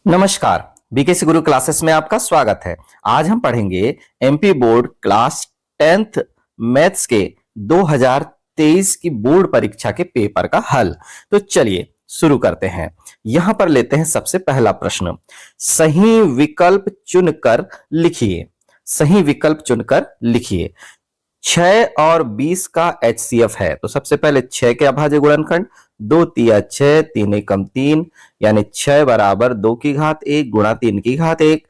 नमस्कार। बीकेसी गुरु क्लासेस में आपका स्वागत है। आज हम पढ़ेंगे MP board class 10th maths के 2023 की बोर्ड परीक्षा के पेपर का हल। तो चलिए शुरू करते हैं। यहां पर लेते हैं सबसे पहला प्रश्न। सही विकल्प चुनकर लिखिए। सही विकल्प चुनकर लिखिए। 6 और 20 का HCF है, तो सबसे पहले 6 के अभाज्य गुणनखंड 2 तिया 6 3 एकम 3 यानी 6 बराबर 2 की घात 1 गुणा 3 की घात 1।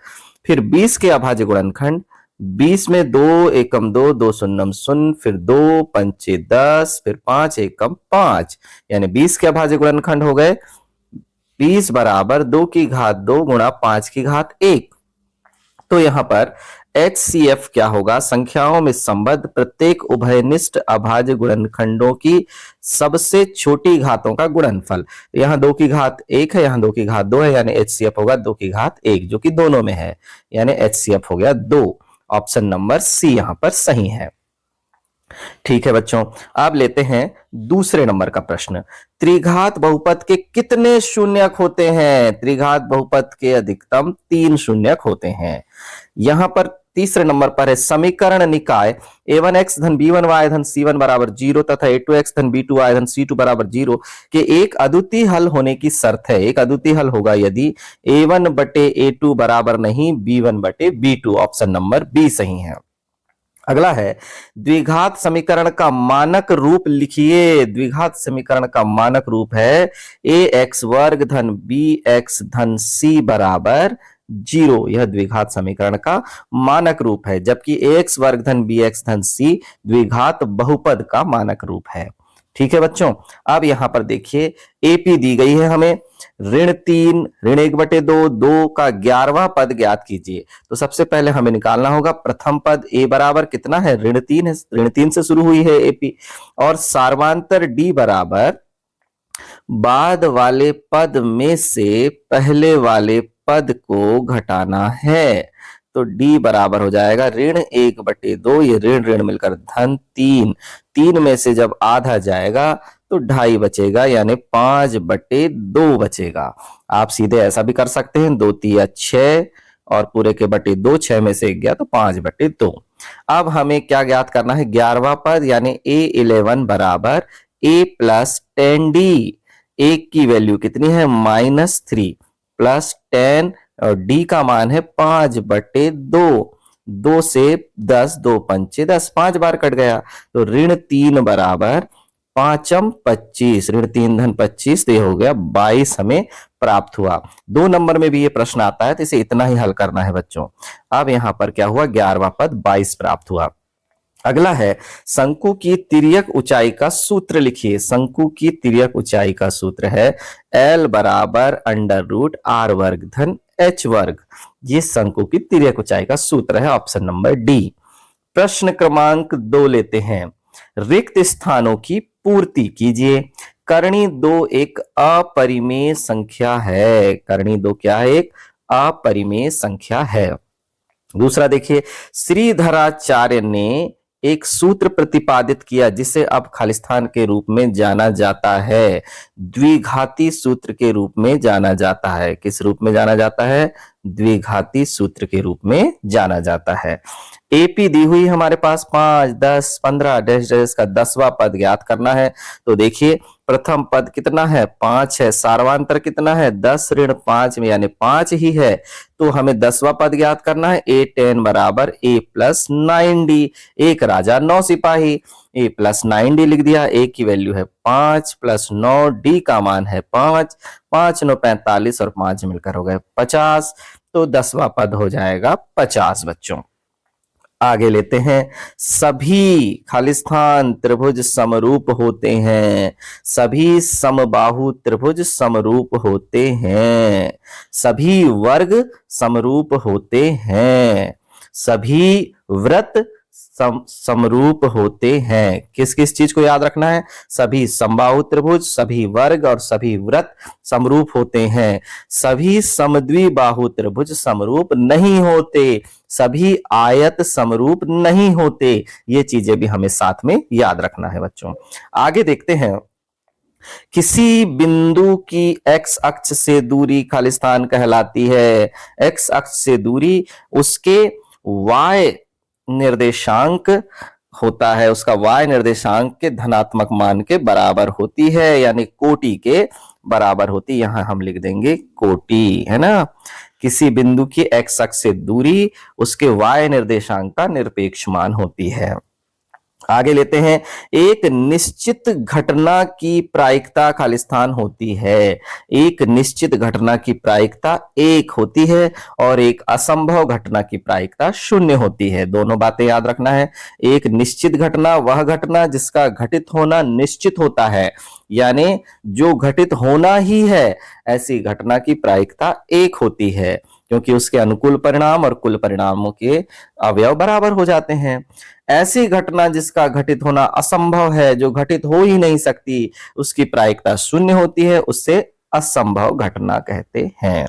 फिर 20 के अभाज्य गुणनखंड 20 में 2 एकम 2 2 शून्यम शून्य फिर 2 पंचे 10 फिर 5 एकम 5 यानी 20 के अभाज्य गुणनखंड हो गए 20 बराबर 2 की घात 2 गुणा 5 की घात 1। तो यहां पर HCF क्या होगा? संख्याओं में संबद्ध प्रत्येक उभयनिष्ठ अभाज्य गुणनखंडों की सबसे छोटी घातों का गुणनफल। यहां 2 की घात 1 है, यहां 2 की घात 2 है, यानी HCF होगा 2 की घात 1 जो कि दोनों में है, यानी HCF हो गया 2। ऑप्शन नंबर सी यहां पर सही है। ठीक है बच्चों, अब लेते हैं दूसरे नंबर का प्रश्न। त्रिघात बहुपद के कितने शून्यक होते हैं? त्रिघात बहुपद के अधिकतम 3 शून्यक होते हैं। यहां पर तीसरे नंबर पर है समीकरण निकाय a1x धन b1y धन c1 बराबर 0 तथा a2x धन b2y धन c2 बराबर 0 के एक अद्वितीय हल होने की शर्त है। एक अद्वितीय हल होगा यदि a1 बटे a2 बराबर नहीं b1 बटे b2। ऑप्शन नंबर बी सही है। अगला है द्विघात समीकरण का मानक रूप लिखिए। द्विघात समीकरण का मानक रूप है ax वर्ग धन bx धन c बराबर 0। यह द्विघात समीकरण का मानक रूप है, जबकि ax वर्ग धन bx धन c द्विघात बहुपद का मानक रूप है। ठीक है बच्चों, अब यहां पर देखिए एपी दी गई है हमें ऋण 3 ऋण 1/2 2 का 11वां पद ज्ञात कीजिए। तो सबसे पहले हमें निकालना होगा प्रथम पद a बराबर कितना है? ऋण 3 है, ऋण 3 से शुरू हुई है एपी। और सार्वांतर d बराबर बाद वाले पद में से पहले वाले पद को घटाना है। तो d बराबर हो जाएगा ऋण 1/2, ये ऋण ऋण मिलकर धन 3। 3 में से जब आधा जाएगा तो 2.5 बचेगा, यानी 5/2 बचेगा। आप सीधे ऐसा भी कर सकते हैं 2 तिया 6 और पूरे के बटे 2, 6 में से 1 गया तो 5/2। अब हमें क्या ज्ञात करना है? 11वां पद यानी a11 बराबर a प्लस 10d। एक की वैल्यू कितनी है? -3 प्लस 10 और d का मान है 5/2। 2 से 10 2 पंचे 10, 5 बार कट गया। तो ऋण 3 बराबर 5m 25, ऋण 3 धन 25, तो ये हो गया 22 हमें प्राप्त हुआ। 2 नंबर में भी ये प्रश्न आता है तो इसे इतना ही हल करना है बच्चों। अब यहां पर क्या हुआ? 11वां पद 22 प्राप्त हुआ। अगला है शंकु की तिर्यक ऊंचाई का सूत्र लिखिए। शंकु की तिर्यक ऊंचाई का सूत्र है L बराबर √r वर्ग धन h वर्ग। ये शंकु की तिर्यक ऊंचाई का सूत्र है। Option number D. प्रश्न क्रमांक 2 लेते हैं। रिक्त स्थानों की पूर्ति कीजिए। करणी 2 एक अपरिमेय संख्या है। करणी 2 क्या है? एक अपरिमेय संख्या है। दूसरा देखिए, श्रीधराचार्य ने एक सूत्र प्रतिपादित किया जिसे अब खालिस्तान के रूप में जाना जाता है। द्विघाती सूत्र के रूप में जाना जाता है। किस रूप में जाना जाता है? द्विघाती सूत्र के रूप में जाना जाता है। एपी दी हुई हमारे पास 5 10 15 डैश डैश का 10वां पद ज्ञात करना है। तो देखिए प्रथम पद कितना है? 5 है। सार्वांतर कितना है? 10 ऋण 5 में, यानी 5 ही है। तो हमें 10वां पद ज्ञात करना है। a10 बराबर a प्लस 9d। एक राजा 9 सिपाही, a प्लस 9d लिख दिया। a की वैल्यू है 5 प्लस 9, d का मान है 5, 5 9 45 और 5 मिलकर हो गए 50। तो 10वां पद हो जाएगा 50 बच्चों। आगे लेते हैं। सभी खालिस्तान त्रिभुज समरूप होते हैं। सभी समबाहु त्रिभुज समरूप होते हैं। सभी वर्ग समरूप होते हैं। सभी वृत्त समरूप होते हैं। किस किस चीज को याद रखना है? सभी समबाहु त्रिभुज, सभी वर्ग और सभी वृत्त समरूप होते हैं। सभी समद्विबाहु त्रिभुज समरूप नहीं होते। सभी आयत समरूप नहीं होते। ये चीजें भी हमें साथ में याद रखना है बच्चों। आगे देखते हैं। किसी बिंदु की एक्स अक्ष से दूरी खालिस्तान कहलाती है। एक्स अक्ष से दूरी उसके वाय निर्देशांक होता है, उसका वाय निर्देशांक के धनात्मक मान के बराबर होती है, यानी कोटि के बराबर होती है। यहां हम लिख देंगे कोटि, है ना। किसी बिंदु की एक्स अक्ष से दूरी उसके वाय निर्देशांक का निरपेक्ष मान होती है। आगे लेते हैं, एक निश्चित घटना की प्रायिकता खालिस्तान होती है। एक निश्चित घटना की प्रायिकता 1 होती है और एक असंभव घटना की प्रायिकता 0 होती है। दोनों बातें याद रखना है। एक निश्चित घटना वह घटना जिसका घटित होना निश्चित होता है, यानी जो घटित होना ही है, ऐसी घटना की प्रायिकता 1 होती है, क्योंकि उसके अनुकूल परिणाम और कुल परिणामों के अवयव बराबर हो जाते हैं। ऐसी घटना जिसका घटित होना असंभव है, जो घटित हो ही नहीं सकती, उसकी प्रायिकता 0 होती है, उससे असंभव घटना कहते हैं।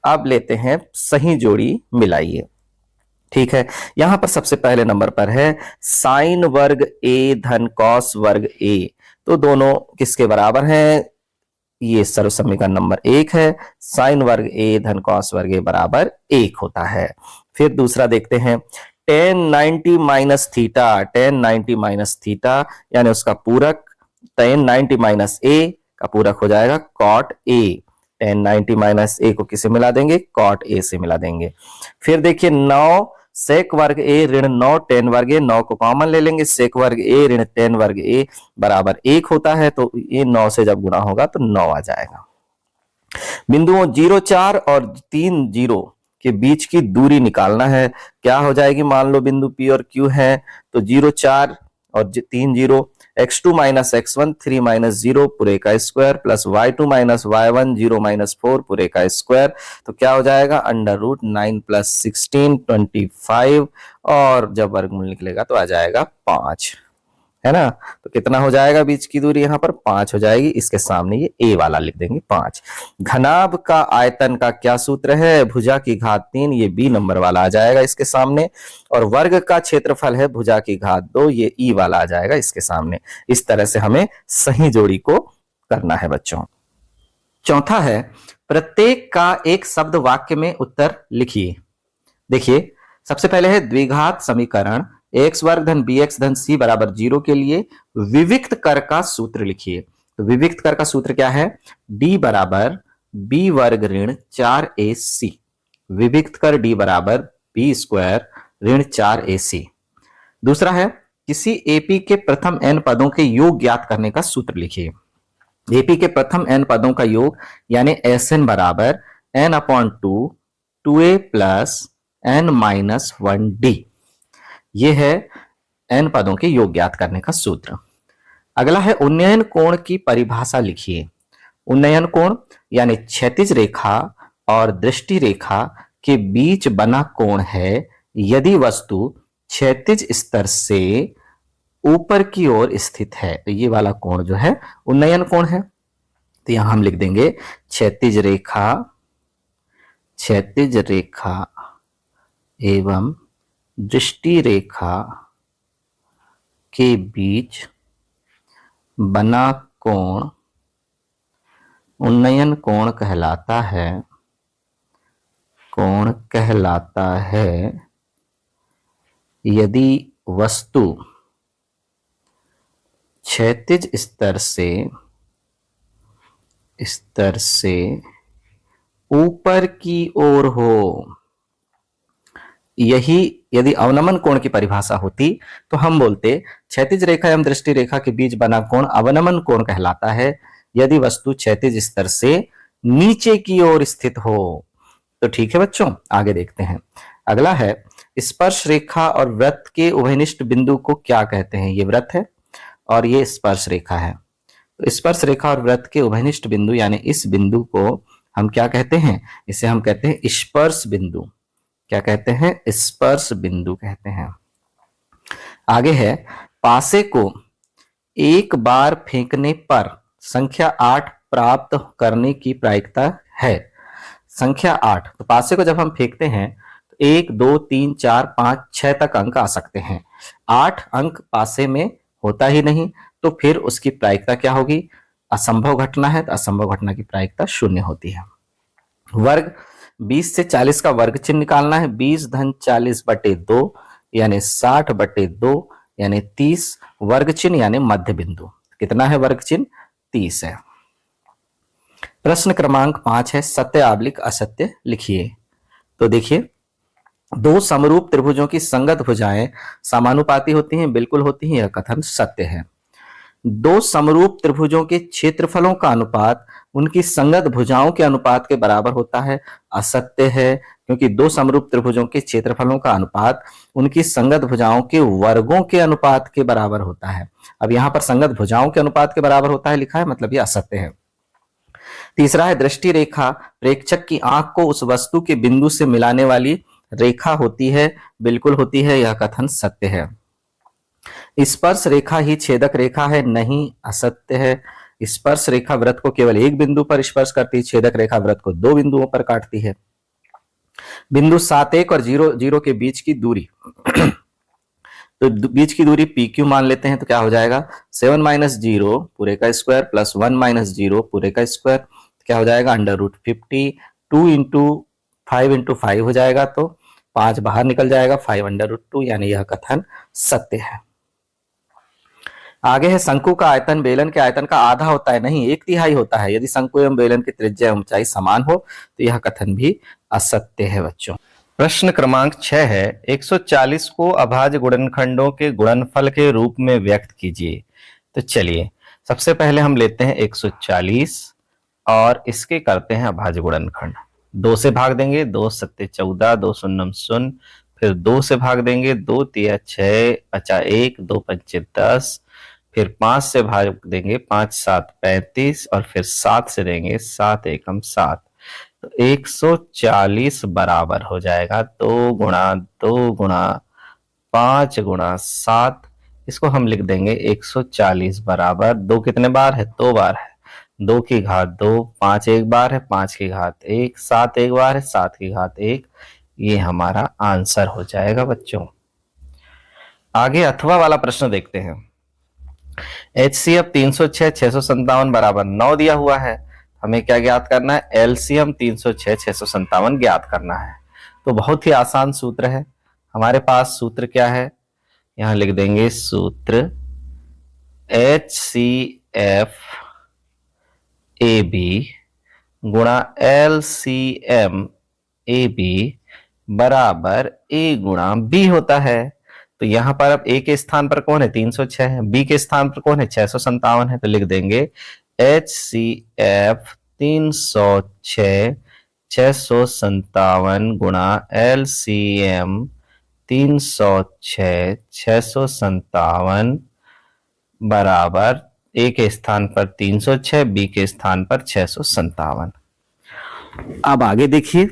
अब लेते हैं सही जोड़ी मिलाइए। ठीक है, यहां पर सबसे पहले नंबर पर है साइन वर्ग ए धन कॉस वर्ग ए। तो दोनों किसके बराबर हैं? ये सर्व समीकरण नंबर 1 है। साइन वर्ग ए धन कॉस वर्ग ए बराबर 1 होता है। फिर दूसरा देखते हैं, ten 90 minus theta. Ten 90 minus theta यानी उसका पूरक टेन 90 माइनस ए का पूरक हो जाएगा कॉट ए। टेन 90 माइनस ए को किसे मिला देंगे? कॉट ए से मिला देंगे। फिर देखिए 9 सेक वर्ग ए ऋण 9 टेन वर्ग ए, 9 को कॉमन ले लेंगे, सेक वर्ग ए ऋण टेन वर्ग ए बराबर 1 होता है। तो ये 9 से जब गुणा होगा तो 9 आ जाएगा। बिंदुओं 0 4 और 3 0 के बीच की दूरी निकालना है। क्या हो जाएगी? मान लो बिंदु P और Q है, तो 0 4 और 3 0, x2 माइनस x1 3 माइनस 0 पूरे का square plus y2 minus y1 0 minus 4 पूरे का स्क्वायर। तो क्या हो जाएगा? अंडर रूट 9 प्लस 16 25, और जब वर्गमूल निकलेगा तो आ जाएगा 5, है ना। तो कितना हो जाएगा बीच की दूरी? यहाँ पर 5 हो जाएगी। इसके सामने ये a वाला लिख देंगे 5। घनाभ का आयतन का क्या सूत्र है? भुजा की घात 3, ये b नंबर वाला आ जाएगा इसके सामने। और वर्ग का क्षेत्रफल है भुजा की घात 2, ये e वाला आ जाएगा इसके सामने। इस तरह से हमें सही जोड़ी को करना है बच्चों। चौथा है, प्रत्येक का एक शब्द वाक्य में उत्तर लिखिए। देखिए, सबसे पहले है द्विघात समीकरण एक्स वर्ग धन बी एक्स धन सी बराबर 0 के लिए विविक्त कर का सूत्र लिखिए। तो विविक्त कर का सूत्र क्या है? डी बराबर बी वर्ग ऋण 4ac। विविक्त कर डी बराबर बी स्क्वायर ऋण 4ac। दूसरा है, किसी एपी के प्रथम n पदों के योग ज्ञात करने का सूत्र लिखिए। एपी के प्रथम n पदों का योग यानी एसएन बराबर n upon 2a plus n minus 1d। यह है n पदों के योग ज्ञात करने का सूत्र। अगला है उन्नयन कोण की परिभाषा लिखिए। उन्नयन कोण यानी क्षैतिज रेखा और दृष्टि रेखा के बीच बना कोण है यदि वस्तु क्षैतिज स्तर से ऊपर की ओर स्थित है। तो ये वाला कोण जो है उन्नयन कोण है। तो यहां हम लिख देंगे क्षैतिज रेखा एवं दृष्टि रेखा के बीच बना कोण उन्नयन कोण कहलाता है यदि वस्तु क्षैतिज स्तर से ऊपर की ओर हो। यही यदि अवनमन कोण की परिभाषा होती तो हम बोलते क्षैतिज रेखा एवं दृष्टि रेखा के बीच बना कोण अवनमन कोण कहलाता है यदि वस्तु क्षैतिज स्तर से नीचे की ओर स्थित हो। तो ठीक है बच्चों, आगे देखते हैं। अगला है स्पर्श रेखा और वृत्त के उभयनिष्ठ बिंदु को क्या कहते हैं? ये वृत्त है और ये स्पर्श रेखा है। तो स्पर्श रेखा और वृत्त के उभयनिष्ठ बिंदु यानी इस बिंदु को हम क्या कहते हैं? इसे हम कहते हैं स्पर्श बिंदु। क्या कहते हैं? स्पर्श बिंदु कहते हैं। आगे है, पासे को एक बार फेंकने पर संख्या 8 प्राप्त करने की प्रायिकता है। संख्या 8, तो पासे को जब हम फेंकते हैं तो 1 2 3 4 5 6 तक अंक आ सकते हैं। 8 अंक पासे में होता ही नहीं, तो फिर उसकी प्रायिकता क्या होगी? असंभव घटना है तो असंभव घटना की प्रायिकता 0 होती है। वर्ग 20 से 40 का वर्ग चिन्ह निकालना है। 20 धन 40 बटे 2 यानी 60 बटे 2 यानी 30, वर्ग चिन्ह यानी मध्य बिंदु कितना है, वर्ग चिन्ह 30 है। प्रश्न क्रमांक 5 है, सत्य आबलिक असत्य लिखिए। तो देखिए, दो समरूप त्रिभुजों की संगत भुजाएं समानुपाती होती हैं, बिल्कुल होती हैं, यह कथन सत्य है। दो समरूप त्रिभुजों के क्षेत्रफलों का अनुपात उनकी संगत भुजाओं के अनुपात के बराबर होता है, असत्य है, क्योंकि दो समरूप त्रिभुजों के क्षेत्रफलों का अनुपात उनकी संगत भुजाओं के वर्गों के अनुपात के बराबर होता है। अब यहां पर संगत भुजाओं के अनुपात के बराबर होता है लिखा है, मतलब यह असत्य है। तीसरा है, दृष्टि रेखा प्रेक्षक की आंख को उस वस्तु के बिंदु से मिलाने वाली रेखा होती है, बिल्कुल होती है, यह कथन सत्य है। स्पर्श रेखा ही छेदक रेखा है, नहीं, असत्य है। स्पर्श रेखा वृत्त को केवल एक बिंदु पर स्पर्श करती है, छेदक रेखा वृत्त को दो बिंदुओं पर काटती है। बिंदु 7 1 और 0 0 के बीच की दूरी तो बीच की दूरी PQ मान लेते हैं, तो क्या हो जाएगा 7 माइनस 0 पूरे का स्क्वायर प्लस 1 माइनस 0 पूरे का स्क्वायर, तो क्या हो जाएगा √50, 2 इंटू 5 इंटू 5 हो जाएगा, तो 5 बाहर निकल जाएगा, 5 √2, यानी यह कथन सत्य है। आगे है, शंकु का आयतन बेलन के आयतन का आधा होता है, नहीं, 1/3 होता है। यदि शंकु एवं बेलन की त्रिज्या एवं ऊंचाई समान हो तो यह कथन भी असत्य है बच्चों। प्रश्न क्रमांक 6 है, 140 को अभाज्य गुणनखंडों के गुणनफल के रूप में व्यक्त कीजिए। तो चलिए, सबसे पहले हम लेते हैं 140 और इसके करते हैं अभाज्य गुणनखंड। 2 से भाग देंगे, 2 7 14, 2 शून्य 0, फिर 2 से भाग देंगे, 2 3 6 बचा 1, 2 5 10, फिर 5 से भाग देंगे, 5 7 35, और फिर 7 से देंगे, 7 एकम 7, तो 140 बराबर हो जाएगा 2 गुणा 2 गुणा 5 गुणा 7। इसको हम लिख देंगे 140 बराबर 2 कितने बार है, 2 बार है, 2 की घात 2, 5 एक बार है, 5 की घात 1, 7 एक बार है, 7 की घात 1। ये हमारा आंसर हो जाएगा बच्चों। आगे अथवा वाला प्रश्न देखते हैं। HCF 306 657 बराबर 9 दिया हुआ है, हमें क्या ज्ञात करना है, LCM 306 657 ज्ञात करना है। तो बहुत ही आसान सूत्र है, हमारे पास सूत्र क्या है, यहां लिख देंगे सूत्र HCF AB गुणा LCM AB बराबर A गुणा B होता है। तो यहां पर अब A के स्थान पर कौन है, 306 है, B के स्थान पर कौन है, 657 है, तो लिख देंगे HCF 306 657 गुणा LCM 306 657 बराबर A के स्थान पर 306, B के स्थान पर 657। अब आगे देखिए,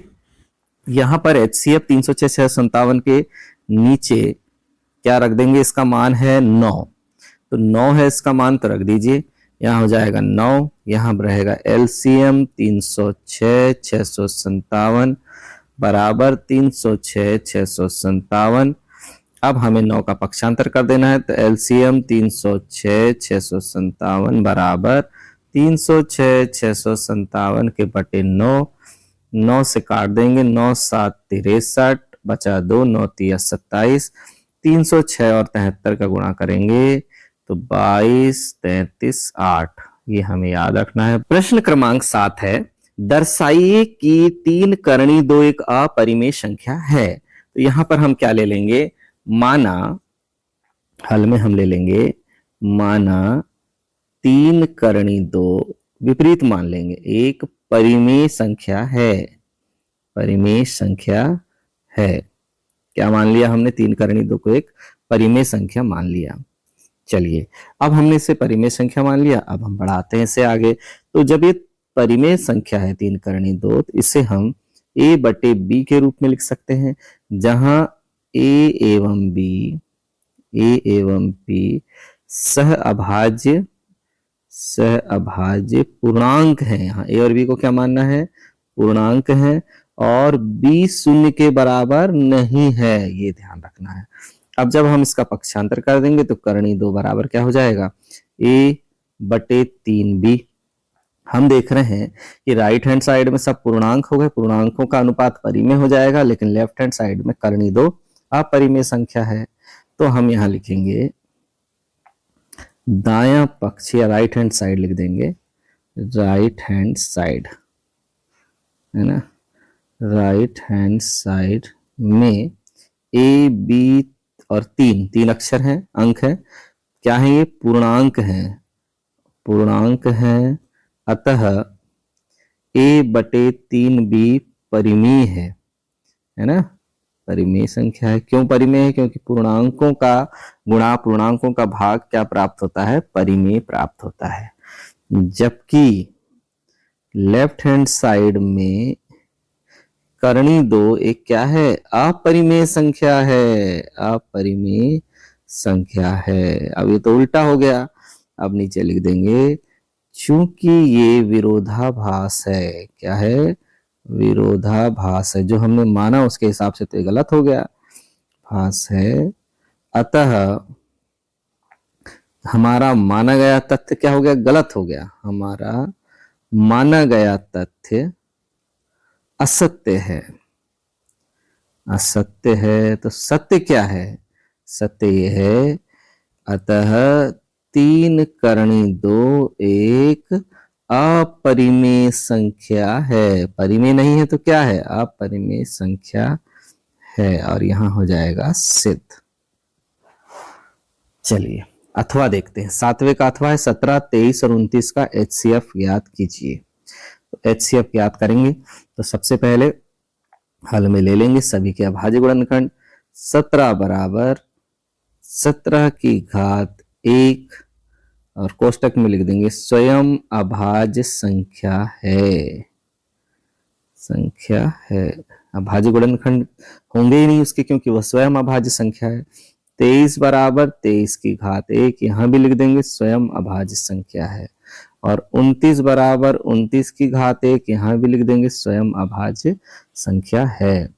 यहां पर HCF 306 657 के नीचे क्या रख देंगे, इसका मान है 9, तो 9 है इसका मान, तो रख दीजिए, यहां हो जाएगा 9, यहां रहेगा LCM 306 657 बराबर 306 657। अब हमें 9 का पक्षांतर कर देना है, तो LCM 306 657 बराबर 306 657 के बटे 9, 9 से काट देंगे, 9 7 63 बचा 2, 9 3 27, 306 और 73 का गुणा करेंगे तो 22 33 8, ये हमें याद रखना है। प्रश्न क्रमांक 7 है, दर्शाइए कि 3 करणी 2 एक अपरिमेय संख्या है। तो यहां पर हम क्या ले लेंगे, माना, हल में हम ले लेंगे माना 3 करणी 2, विपरीत मान लेंगे, एक परिमेय संख्या है, परिमेय संख्या है। क्या मान लिया हमने, 3 करणी 2 को एक परिमेय संख्या मान लिया। चलिए, अब हमने इसे परिमेय संख्या मान लिया, अब हम बढ़ाते हैं इसे आगे। तो जब ये परिमेय संख्या है 3 करणी 2, तो इसे हम A बटे B के रूप में लिख सकते हैं, जहां A एवं B सह अभाज्य पूर्णांक है। यहाँ A और B को क्या मानना है, पूर्णांक है, और B शून्य के बराबर नहीं है, ये ध्यान रखना है। अब जब हम इसका पक्षांतर कर देंगे तो करणी 2 बराबर क्या हो जाएगा, A बटे 3B, हम देख रहे हैं कि राइट हैंड साइड में सब पूर्णांक हो गए, पूर्णांकों का अनुपात परिमेय हो जाएगा, लेकिन लेफ्ट हैंड साइड में करनी दो अपरिमेय संख्या है। तो हम यहां लिखेंगे दायां पक्ष या राइट हैंड साइड लिख देंगे, राइट हैंड साइड है ना, राइट हैंड साइड में ए बी और तीन अक्षर हैं, अंक है, क्या है ये, पूर्णांक है, पूर्णांक है, अतः ए बटे 3b परिमेय है ना, परिमेय संख्या है। क्यों परिमेय है? क्योंकि पूर्णांकों का गुणा पूर्णांकों का भाग क्या प्राप्त होता है, परिमेय प्राप्त होता है। जबकि लेफ्ट हैंड साइड में करनी दो एक क्या है, अपरिमेय संख्या है, अपरिमेय संख्या है। अब ये तो उल्टा हो गया। अब नीचे लिख देंगे चूंकि ये विरोधाभास है, क्या है, विरोधाभास है, जो हमने माना उसके हिसाब से तो ये गलत हो गया, भास है, अतः हमारा माना गया तथ्य क्या हो गया, गलत हो गया, हमारा माना गया तथ्य असत्य है, असत्य है। तो सत्य क्या है, सत्य ये है, अतः 3 करणी 2 एक अपरिमेय संख्या है, परिमेय नहीं है तो क्या है, अपरिमेय संख्या है, और यहां हो जाएगा सिद्ध। चलिए अथवा देखते हैं। 7वें का अथवा है 17, 23 और 29 का HCF ज्ञात कीजिए। तो HCF ज्ञात करेंगे तो सबसे पहले हल में ले लेंगे सभी के अभाज्य गुणनखंड। 17 बराबर 17 की घात 1 और कोष्टक में लिख देंगे स्वयं अभाज्य संख्या है, संख्या है। अभाज्य गुणनखंड होंगे ही नहीं उसके, क्योंकि वह स्वयं अभाज्य संख्या है। 23 बराबर 23 की घात 1, यहां भी लिख देंगे स्वयं अभाज्य संख्या है। और 29 बराबर 29 की घात 1, यहां भी लिख देंगे स्वयं अभाज्य संख्या है।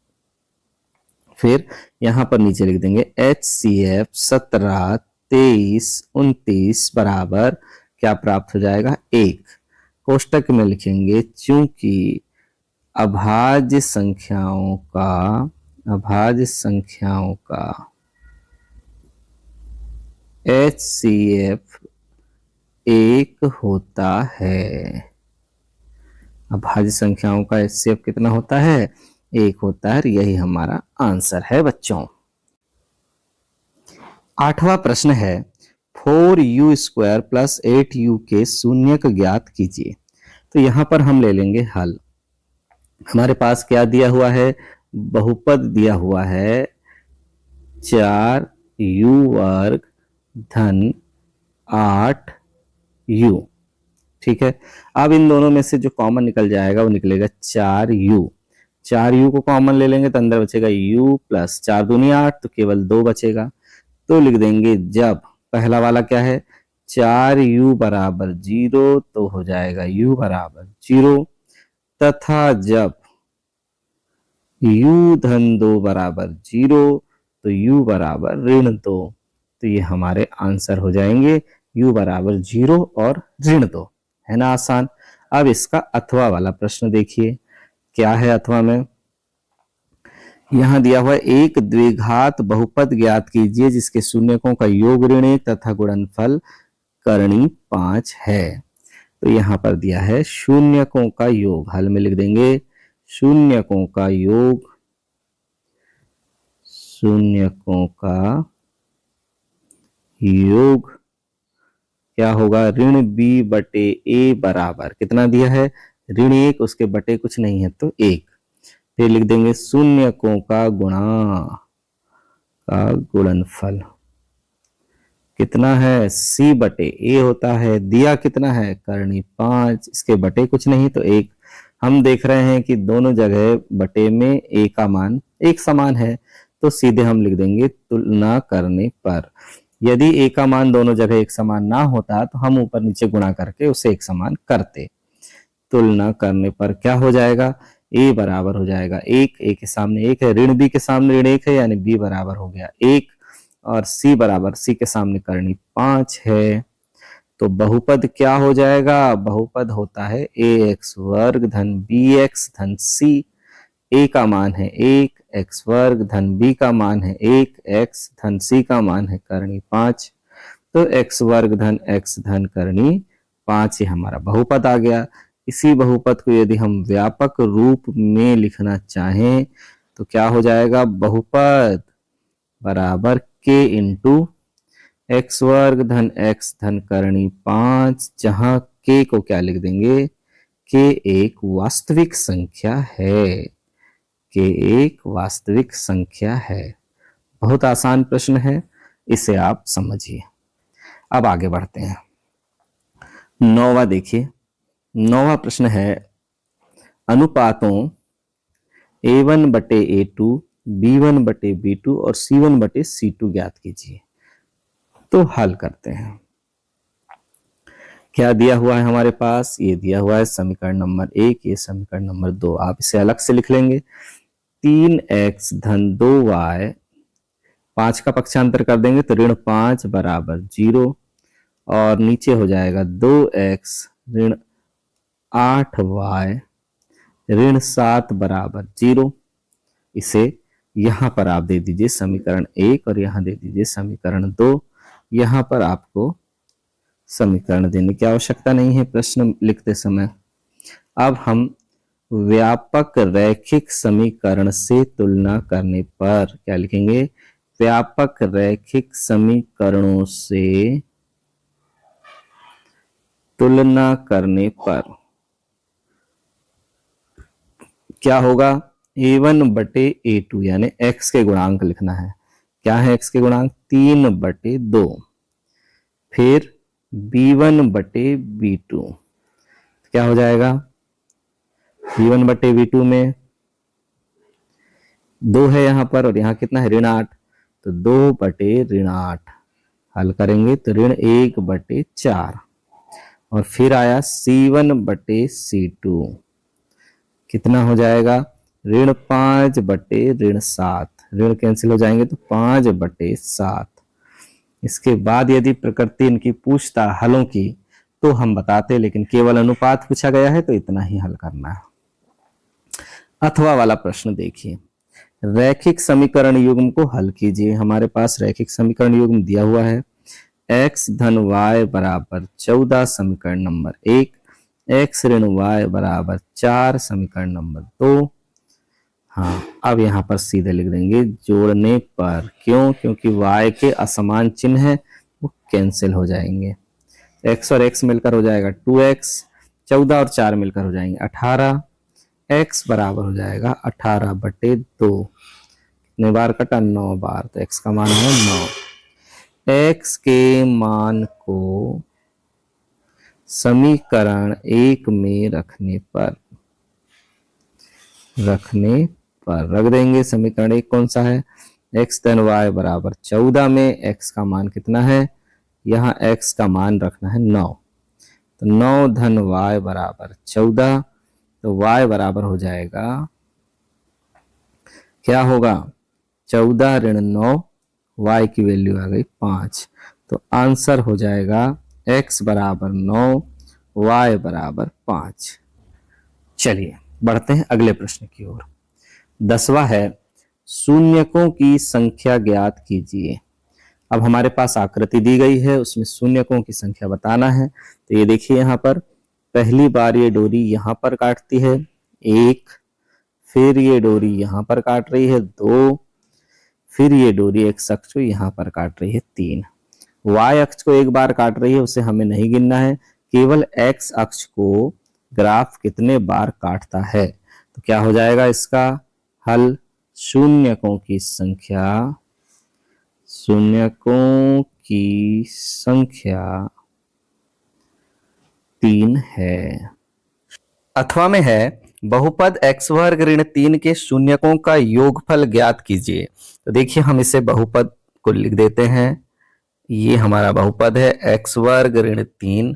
फिर यहां पर नीचे लिख देंगे HCF 17, 23, 29 बराबर क्या प्राप्त हो जाएगा, 1। कोष्टक में लिखेंगे चूंकि अभाज्य संख्याओं का HCF 1 होता है, अभाज्य संख्याओं का HCF कितना होता है, 1 होता है। यही हमारा आंसर है बच्चों। 8वां प्रश्न है 4u² प्लस 8u के शून्यक ज्ञात कीजिए। तो यहां पर हम ले लेंगे हल। हमारे पास क्या दिया हुआ है, बहुपद दिया हुआ है 4u वर्ग धन 8u, ठीक है। अब इन दोनों में से जो कॉमन निकल जाएगा वो निकलेगा 4u। 4u को कॉमन ले लेंगे तो अंदर बचेगा u प्लस 4 दूनी 8, तो केवल 2 बचेगा। तो लिख देंगे जब पहला वाला क्या है, 4u बराबर 0 तो हो जाएगा u बराबर 0, तथा जब u धन 2 बराबर 0 तो u बराबर ऋण 2। तो ये हमारे आंसर हो जाएंगे u बराबर 0 और ऋण 2, है ना आसान। अब इसका अथवा वाला प्रश्न देखिए, क्या है अथवा में, यहां दिया हुआ एक द्विघात बहुपद ज्ञात कीजिए जिसके शून्यकों का योग ऋण 1 तथा गुणनफल करणी 5 है। तो यहां पर दिया है शून्यकों का योग, हल में लिख देंगे शून्यकों का योग, शून्यकों का योग क्या होगा, ऋण b बटे a बराबर कितना दिया है, ऋण 1, उसके बटे कुछ नहीं है तो 1। फिर लिख देंगे शून्यकों का गुणा का गुणनफल कितना है, c बटे a होता है, दिया कितना है, करणी 5, इसके बटे कुछ नहीं तो 1। हम देख रहे हैं कि दोनों जगह बटे में a का मान एक समान है, तो सीधे हम लिख देंगे तुलना करने पर। यदि a का मान दोनों जगह एक समान ना होता तो हम ऊपर नीचे गुणा करके उसे एक समान करते। तुलना करने पर क्या हो जाएगा, a बराबर हो जाएगा 1, a के सामने 1 है, ऋण b के सामने ऋण 1 है, यानी b बराबर हो गया 1, और c बराबर c के सामने करणी 5 है। तो बहुपद क्या हो जाएगा? बहुपद होता है ax वर्ग धन bx धन c। a का मान है 1, x वर्ग धन b का मान है 1, x धन c का मान है करणी 5। तो x वर्ग धन x धन करणी 5 ही हमारा बहुपद आ गया। इसी बहुपद को यदि हम व्यापक रूप में लिखना चाहें तो क्या हो जाएगा? बहुपद बराबर k इंटू एक्स वर्ग धन एक्स धन करणी 5, जहां k को क्या लिख देंगे? k एक वास्तविक संख्या है। k एक वास्तविक संख्या है। बहुत आसान प्रश्न है, इसे आप समझिए। अब आगे बढ़ते हैं। 9वां देखिए। 9वां प्रश्न है अनुपातों a1 बटे a2, b1 बटे b2 और c1 बटे c2 ज्ञात कीजिए। तो हल करते हैं। क्या दिया हुआ है हमारे पास? ये दिया हुआ है समीकरण नंबर 1, ये समीकरण नंबर 2। आप इसे अलग से लिख लेंगे। 3x धन 2y, 5 का पक्षांतर कर देंगे तो ऋण 5 बराबर 0, और नीचे हो जाएगा 2x ऋण 8y ऋण 7 बराबर 0। इसे यहां पर आप दे दीजिए समीकरण 1 और यहां दे दीजिए समीकरण 2। यहां पर आपको समीकरण देने की आवश्यकता नहीं है प्रश्न लिखते समय। अब हम व्यापक रैखिक समीकरण से तुलना करने पर क्या लिखेंगे? व्यापक रैखिक समीकरणों से तुलना करने पर क्या होगा? a1 बटे a2 यानी x के गुणांक लिखना है। क्या है x के गुणांक? 3 बटे 2। फिर b1 बटे b2 क्या हो जाएगा? b1 बटे b2 में 2 है यहां पर, और यहां कितना है? ऋण 8। तो 2 बटे ऋण 8 हल करेंगे तो ऋण 1 बटे 4। और फिर आया c1 बटे c2, कितना हो जाएगा? ऋण 5 बटे ऋण 7। ऋण कैंसिल हो जाएंगे तो 5 बटे 7। इसके बाद यदि प्रकृति इनकी पूछता हलों की तो हम बताते, लेकिन केवल अनुपात पूछा गया है तो इतना ही हल करना है। अथवा वाला प्रश्न देखिए। रैखिक समीकरण युग्म को हल कीजिए। हमारे पास रैखिक समीकरण युग्म दिया हुआ है x धन y बराबर 14 समीकरण नंबर 1, x ऋण y बराबर 4 समीकरण नंबर 2। हाँ, अब यहां पर सीधे लिख देंगे जोड़ने पर। क्यों? क्योंकि y के असमान चिन्ह है, वो कैंसिल हो जाएंगे। x और x मिलकर हो जाएगा 2x, 14 और 4 मिलकर हो जाएंगे 18, x बराबर हो जाएगा 18 बटे 2। कितने बार कटा? 9 बार। तो x का मान है 9। x के मान को समीकरण 1 में रखने पर रख देंगे। समीकरण 1 कौन सा है? x धन y बराबर 14 में x का मान कितना है? यहाँ x का मान रखना है 9। तो 9 धन y बराबर 14, तो y बराबर हो जाएगा, क्या होगा? 14 ऋण 9, y की वैल्यू आ गई 5। तो आंसर हो जाएगा x बराबर 9, y बराबर 5। चलिए बढ़ते हैं अगले प्रश्न की ओर। 10वां है शून्यकों की संख्या ज्ञात कीजिए। अब हमारे पास आकृति दी गई है, उसमें शून्यकों की संख्या बताना है। तो ये देखिए यहां पर पहली बार ये डोरी यहां पर काटती है 1, फिर ये डोरी यहां पर काट रही है 2, फिर ये डोरी एक्स अक्ष को यहां पर काट रही है 3। वाई अक्ष को एक बार काट रही है, उसे हमें नहीं गिनना है, केवल एक्स अक्ष को ग्राफ कितने बार काटता है। तो क्या हो जाएगा इसका हल? शून्यकों की संख्या 3 है। अथवा में है बहुपद x वर्ग ऋण 3 के शून्यकों का योगफल ज्ञात कीजिए। तो देखिए हम इसे बहुपद को लिख देते हैं। ये हमारा बहुपद है x वर्ग ऋण 3।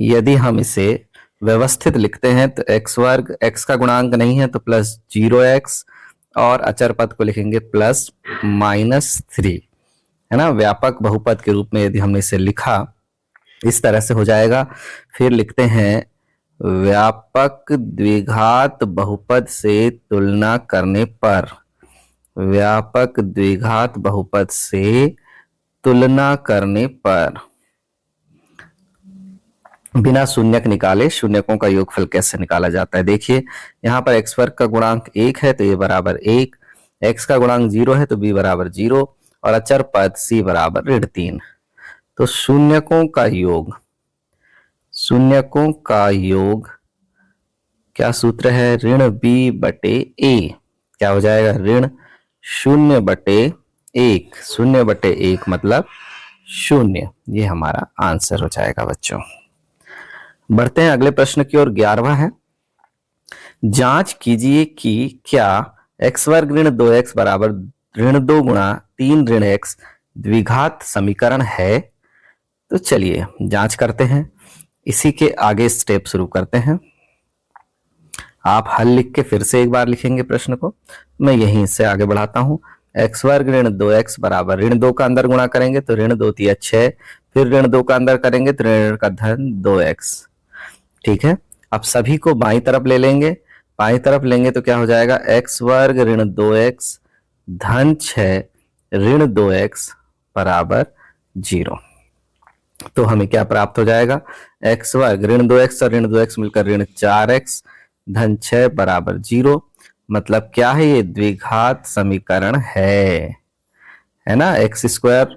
यदि हम इसे व्यवस्थित लिखते हैं तो x वर्ग, x का गुणांक नहीं है तो प्लस 0x, और अचर पद को लिखेंगे प्लस -3, है ना। व्यापक बहुपद के रूप में यदि हमने इसे लिखा इस तरह से हो जाएगा। फिर लिखते हैं व्यापक द्विघात बहुपद से तुलना करने पर, व्यापक द्विघात बहुपद से तुलना करने पर बिना शून्यक निकाले शून्यकों का योगफल कैसे निकाला जाता है। देखिए यहाँ पर x वर्ग का गुणांक 1 है तो ये बराबर 1, x का गुणांक 0 है तो b बराबर 0 और अचर पद c बराबर ऋण 3। तो शून्यकों का योग, शून्यकों का योग क्या सूत्र है, ऋण b बटे a। क्या हो जाएगा, ऋण 0/1, 0/1 मतलब 0। ये हमारा आंसर हो जाएगा बच्चों। बढ़ते हैं अगले प्रश्न की ओर। 11वां है, जांच कीजिए कि क्या x वर्ग ऋण 2x बराबर ऋण 2 गुणा 3 ऋण x द्विघात समीकरण है। तो चलिए जांच करते हैं। इसी के आगे स्टेप शुरू करते हैं। आप हल लिख के फिर से एक बार लिखेंगे प्रश्न को, मैं यहीं से आगे बढ़ाता हूं। x वर्ग ऋण 2x बराबर ऋण 2 का अंदर गुणा करेंगे तो ऋण 2 × 6, फिर ऋण 2 का अंदर करेंगे तो ऋण का धन 2x। ठीक है, अब सभी को बाईं तरफ ले लेंगे। बाईं तरफ लेंगे तो क्या हो जाएगा, x वर्ग ऋण 2x धन 6 ऋण 2x बराबर 0। तो हमें क्या प्राप्त हो जाएगा, x वर्ग ऋण 2x और ऋण 2x मिलकर ऋण 4x धन 6 बराबर 0। मतलब क्या है, ये द्विघात समीकरण है ना। एक्स स्क्वायर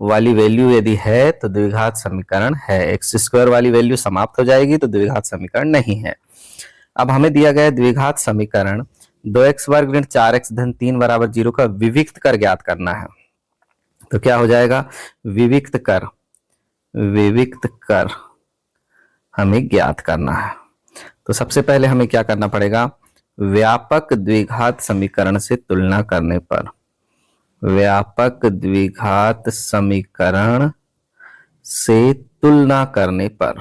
वाली वैल्यू यदि है तो द्विघात समीकरण है, एक्स स्क्वायर वाली वैल्यू समाप्त हो जाएगी तो द्विघात समीकरण नहीं है। अब हमें दिया गया द्विघात समीकरण 2x वर्ग ऋण 4x धन 3 बराबर 0 का विविक्त कर ज्ञात करना है। तो क्या हो जाएगा, विविक्त कर हमें ज्ञात करना है। तो सबसे पहले हमें क्या करना पड़ेगा, व्यापक द्विघात समीकरण से तुलना करने पर, व्यापक द्विघात समीकरण से तुलना करने पर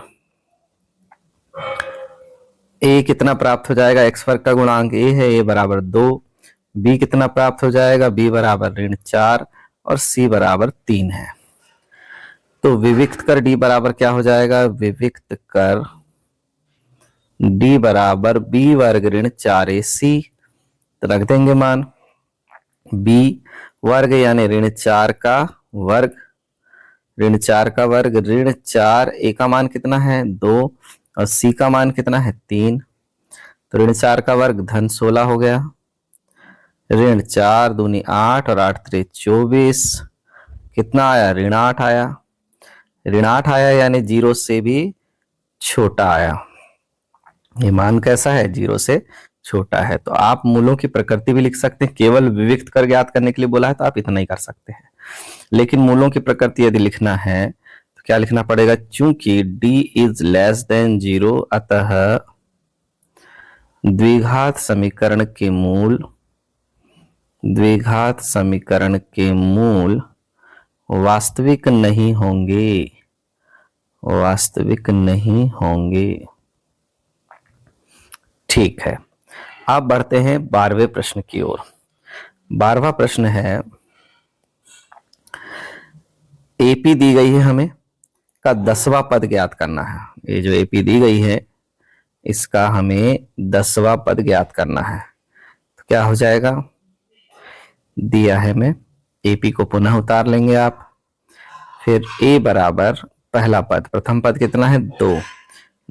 a कितना प्राप्त हो जाएगा, x वर्ग का गुणांक a है, a बराबर 2, b कितना प्राप्त हो जाएगा, b बराबर ऋण 4 और c बराबर 3 है। तो विविक्त कर d बराबर क्या हो जाएगा, विविक्त कर d बराबर b वर्ग ऋण 4ac। तो रख देंगे मान, b वर्ग यानी ऋण 4 का वर्ग, ऋण 4 का वर्ग ऋण 4, a का मान कितना है 2 और c का मान कितना है 3। तो ऋण 4 का वर्ग धन 16 हो गया, ऋण 4 दूनी 8 और 8 3 24, कितना आया, ऋण 8 आया। ऋण 8 आया यानी 0 से भी छोटा आया। ये मान कैसा है, 0 से छोटा है। तो आप मूलों की प्रकृति भी लिख सकते हैं, केवल विविक्त कर ज्ञात करने के लिए बोला है तो आप इतना ही कर सकते हैं। लेकिन मूलों की प्रकृति यदि लिखना है तो क्या लिखना पड़ेगा, चूंकि d इज लेस देन 0 अतः द्विघात समीकरण के मूल, द्विघात समीकरण के मूल वास्तविक नहीं होंगे, वास्तविक नहीं होंगे। ठीक है, अब बढ़ते हैं 12वें प्रश्न की ओर। 12वां प्रश्न है, एपी दी गई है हमें, का 10वां पद ज्ञात करना है। ये जो एपी दी गई है इसका हमें 10वां पद ज्ञात करना है। तो क्या हो जाएगा, दिया है हमें, एपी को पुनः उतार लेंगे आप। फिर a बराबर पहला पद, प्रथम पद कितना है 2,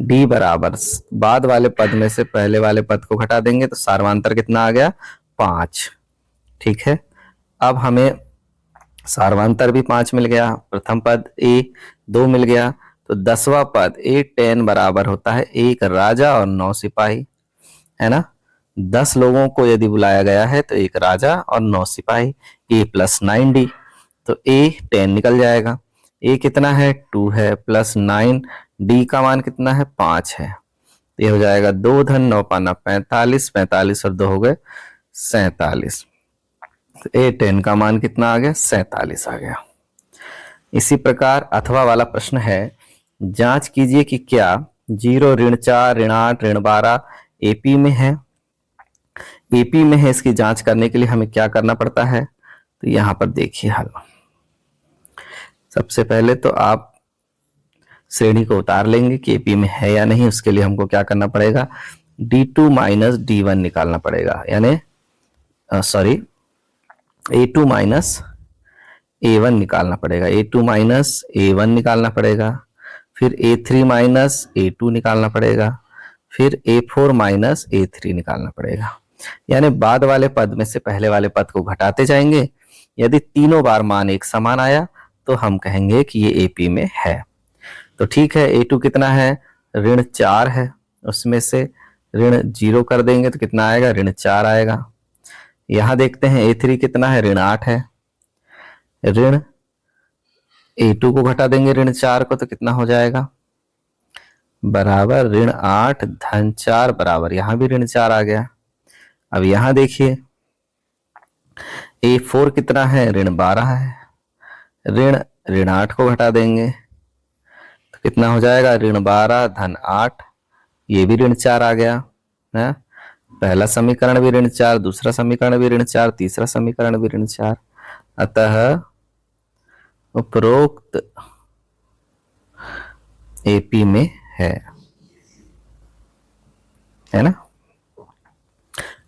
d बराबर बाद वाले पद में से पहले वाले पद को घटा देंगे तो सार्वांतर कितना आ गया 5। ठीक है, अब हमें सार्वांतर भी 5 मिल गया, प्रथम पद a 2 मिल गया, तो 10वां पद a10 बराबर होता है 1 राजा और 9 सिपाही, है ना। 10 लोगों को यदि बुलाया गया है तो 1 राजा और 9 सिपाही, a + 9d, तो a10 निकल जाएगा। a कितना है 2 है प्लस 9, d का मान कितना है 5 है। ये हो जाएगा 2 धन 9 पाना 45, 45 और 2 हो गए 47। तो a10 का मान कितना आ गया 47 आ गया। इसी प्रकार अथवा वाला प्रश्न है, जांच कीजिए कि क्या 0 ऋण 4 ऋण 8 ऋण 12 एपी में है। एपी में है, इसकी जांच करने के लिए हमें क्या करना पड़ता है, तो यहां पर देखिए हल। सबसे पहले तो आप श्रेणी को उतार लेंगे कि एपी में है या नहीं। उसके लिए हमको क्या करना पड़ेगा, D2 माइनस D1 निकालना पड़ेगा, यानी सॉरी A2 माइनस A1 निकालना पड़ेगा, A2 माइनस A1 निकालना पड़ेगा, फिर A3 माइनस A2 निकालना पड़ेगा, फिर A4 माइनस A3 निकालना पड़ेगा। यानी बाद वाले पद में से पहले वाले पद को घटाते जाएंगे। यदि तीनों बार मान एक समान आया तो हम कहेंगे कि ये एपी में है। तो ठीक है, A2 कितना है, ऋण 4 है, उसमें से ऋण 0 कर देंगे तो कितना आएगा, ऋण 4 आएगा। यहां देखते हैं A3 कितना है, ऋण 8 है, ऋण A2 को घटा देंगे ऋण 4 को तो कितना हो जाएगा, बराबर ऋण 8 धन 4 बराबर, यहां भी ऋण 4 आ गया। अब यहां देखिए A4 कितना है, ऋण 12 है, ऋण 8 को घटा देंगे तो कितना हो जाएगा, ऋण 12 धन 8, ये भी ऋण 4 आ गया है। पहला समीकरण भी ऋण 4, दूसरा समीकरण भी ऋण 4, तीसरा समीकरण भी ऋण 4। अतः उपरोक्त एपी में है ना।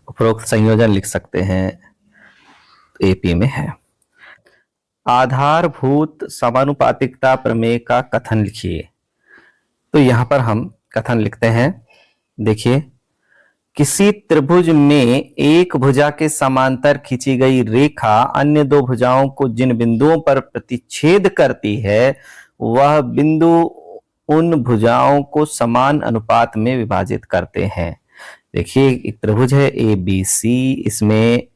उपरोक्त संयोजन लिख सकते हैं, एपी में है। आधारभूत समानुपातिकता प्रमेय का कथन लिखिए। तो यहां पर हम कथन लिखते हैं, देखिए, किसी त्रिभुज में एक भुजा के समांतर खींची गई रेखा अन्य दो भुजाओं को जिन बिंदुओं पर प्रतिच्छेद करती है वह बिंदु उन भुजाओं को समान अनुपात में विभाजित करते हैं। देखिए, एक त्रिभुज है ABC, इसमें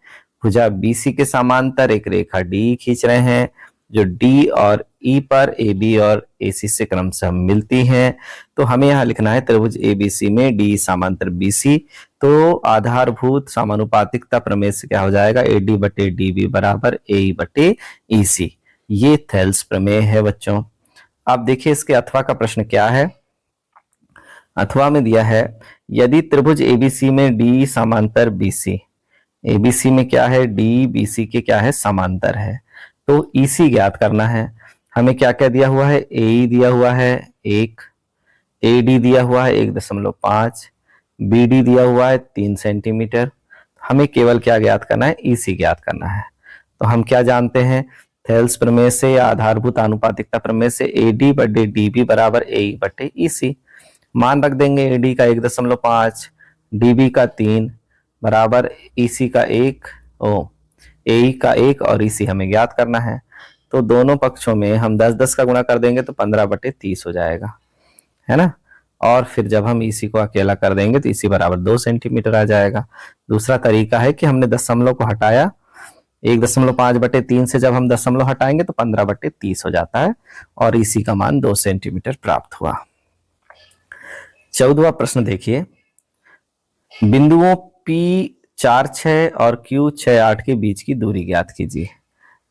भुजा BC के समांतर एक रेखा D खींच रहे हैं जो D और E पर AB और AC से क्रमशः मिलती हैं। तो हमें यहाँ लिखना है त्रिभुज ABC में D समांतर BC। तो आधारभूत समानुपातिकता प्रमेय से क्या हो जाएगा, AD बटे DB बराबर AE बटे EC। ये थेल्स प्रमेय है बच्चों। अब देखिए इसके अथवा का प्रश्न क्या है। अथवा में दिया है, यदि त्रिभुज ABC में D समांतर BC, ABC में क्या है, D BC के क्या है, समांतर है, तो EC ज्ञात करना है। हमें क्या क्या दिया हुआ है, AE दिया हुआ है 1, AD दिया हुआ है 1.5, BD दिया हुआ है 3 सेंटीमीटर। हमें केवल क्या ज्ञात करना है, EC ज्ञात करना है। तो हम क्या जानते हैं, थेल्स प्रमेय से या आधारभूत आनुपातिकता प्रमेय से AD बटे DB बराबर AE बटे EC। मान रख देंगे, AD का 1.5, DB का 3 बराबर EC का 1, AE का 1 और EC हमें ज्ञात करना है। तो दोनों पक्षों में हम 10-10 का गुणा कर देंगे तो 15/30 हो जाएगा, है ना। और फिर जब हम EC को अकेला कर देंगे तो EC बराबर 2 सेंटीमीटर आ जाएगा। दूसरा तरीका है कि हमने दशमलव को हटाया, 1.5/3 से जब हम दशमलव हटाएंगे तो 15/30 हो जाता है और EC का मान 2 सेंटीमीटर प्राप्त हुआ। 14वां प्रश्न देखिए, बिंदुओं P4-6 और Q6-8 के बीच की दूरी ज्ञात कीजिए।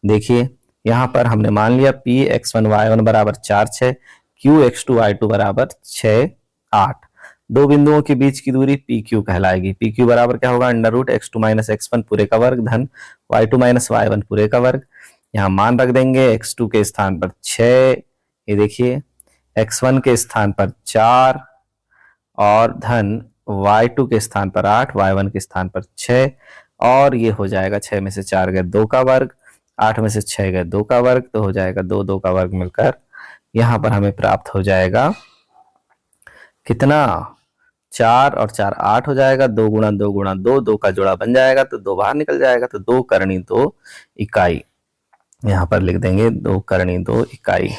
देखिए यहां पर हमने मान लिया Px1y1 बराबर 4-6, Qx2y2 बराबर 6-8। दो बिंदुओं के बीच की दूरी PQ कहलाएगी। PQ बराबर क्या होगा, √x2 माइनस x1 पूरे का वर्ग धन y2 माइनस y1 पूरे का वर्ग। यहाँ मान रख देंगे, x2 के स्थान पर 6, ये देखिए x1 के स्थान पर 4 और धन y2 के स्थान पर 8, y1 के स्थान पर 6 और ये हो जाएगा 6 में से 4 गए 2 का वर्ग, 8 में से 6 गए 2 का वर्ग, तो हो जाएगा 2 2 का वर्ग मिलकर यहां पर हमें प्राप्त हो जाएगा कितना, 4 और 4 8 हो जाएगा, 2 गुणा 2 गुणा 2, 2 का जोड़ा बन जाएगा तो 2 बाहर निकल जाएगा, तो 2 करनी 2 इकाई यहां पर लिख देंगे, 2 करनी 2 इकाई।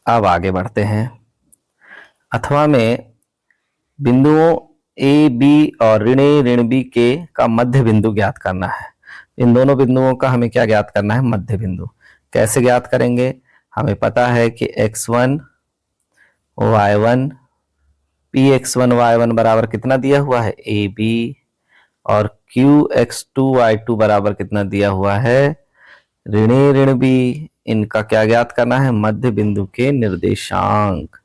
अब आगे बढ़ते हैं। अथवा में बिंदुओं ए बी और ऋण ए ऋण बी के का मध्य बिंदु ज्ञात करना है। इन दोनों बिंदुओं का हमें क्या ज्ञात करना है, मध्य बिंदु। कैसे ज्ञात करेंगे, हमें पता है कि x1 y1 Px1 y1 बराबर कितना दिया हुआ है, AB, और Qx2 y2 बराबर कितना दिया हुआ है, ऋण ए ऋण बी। इनका क्या ज्ञात करना है, मध्य बिंदु के निर्देशांक।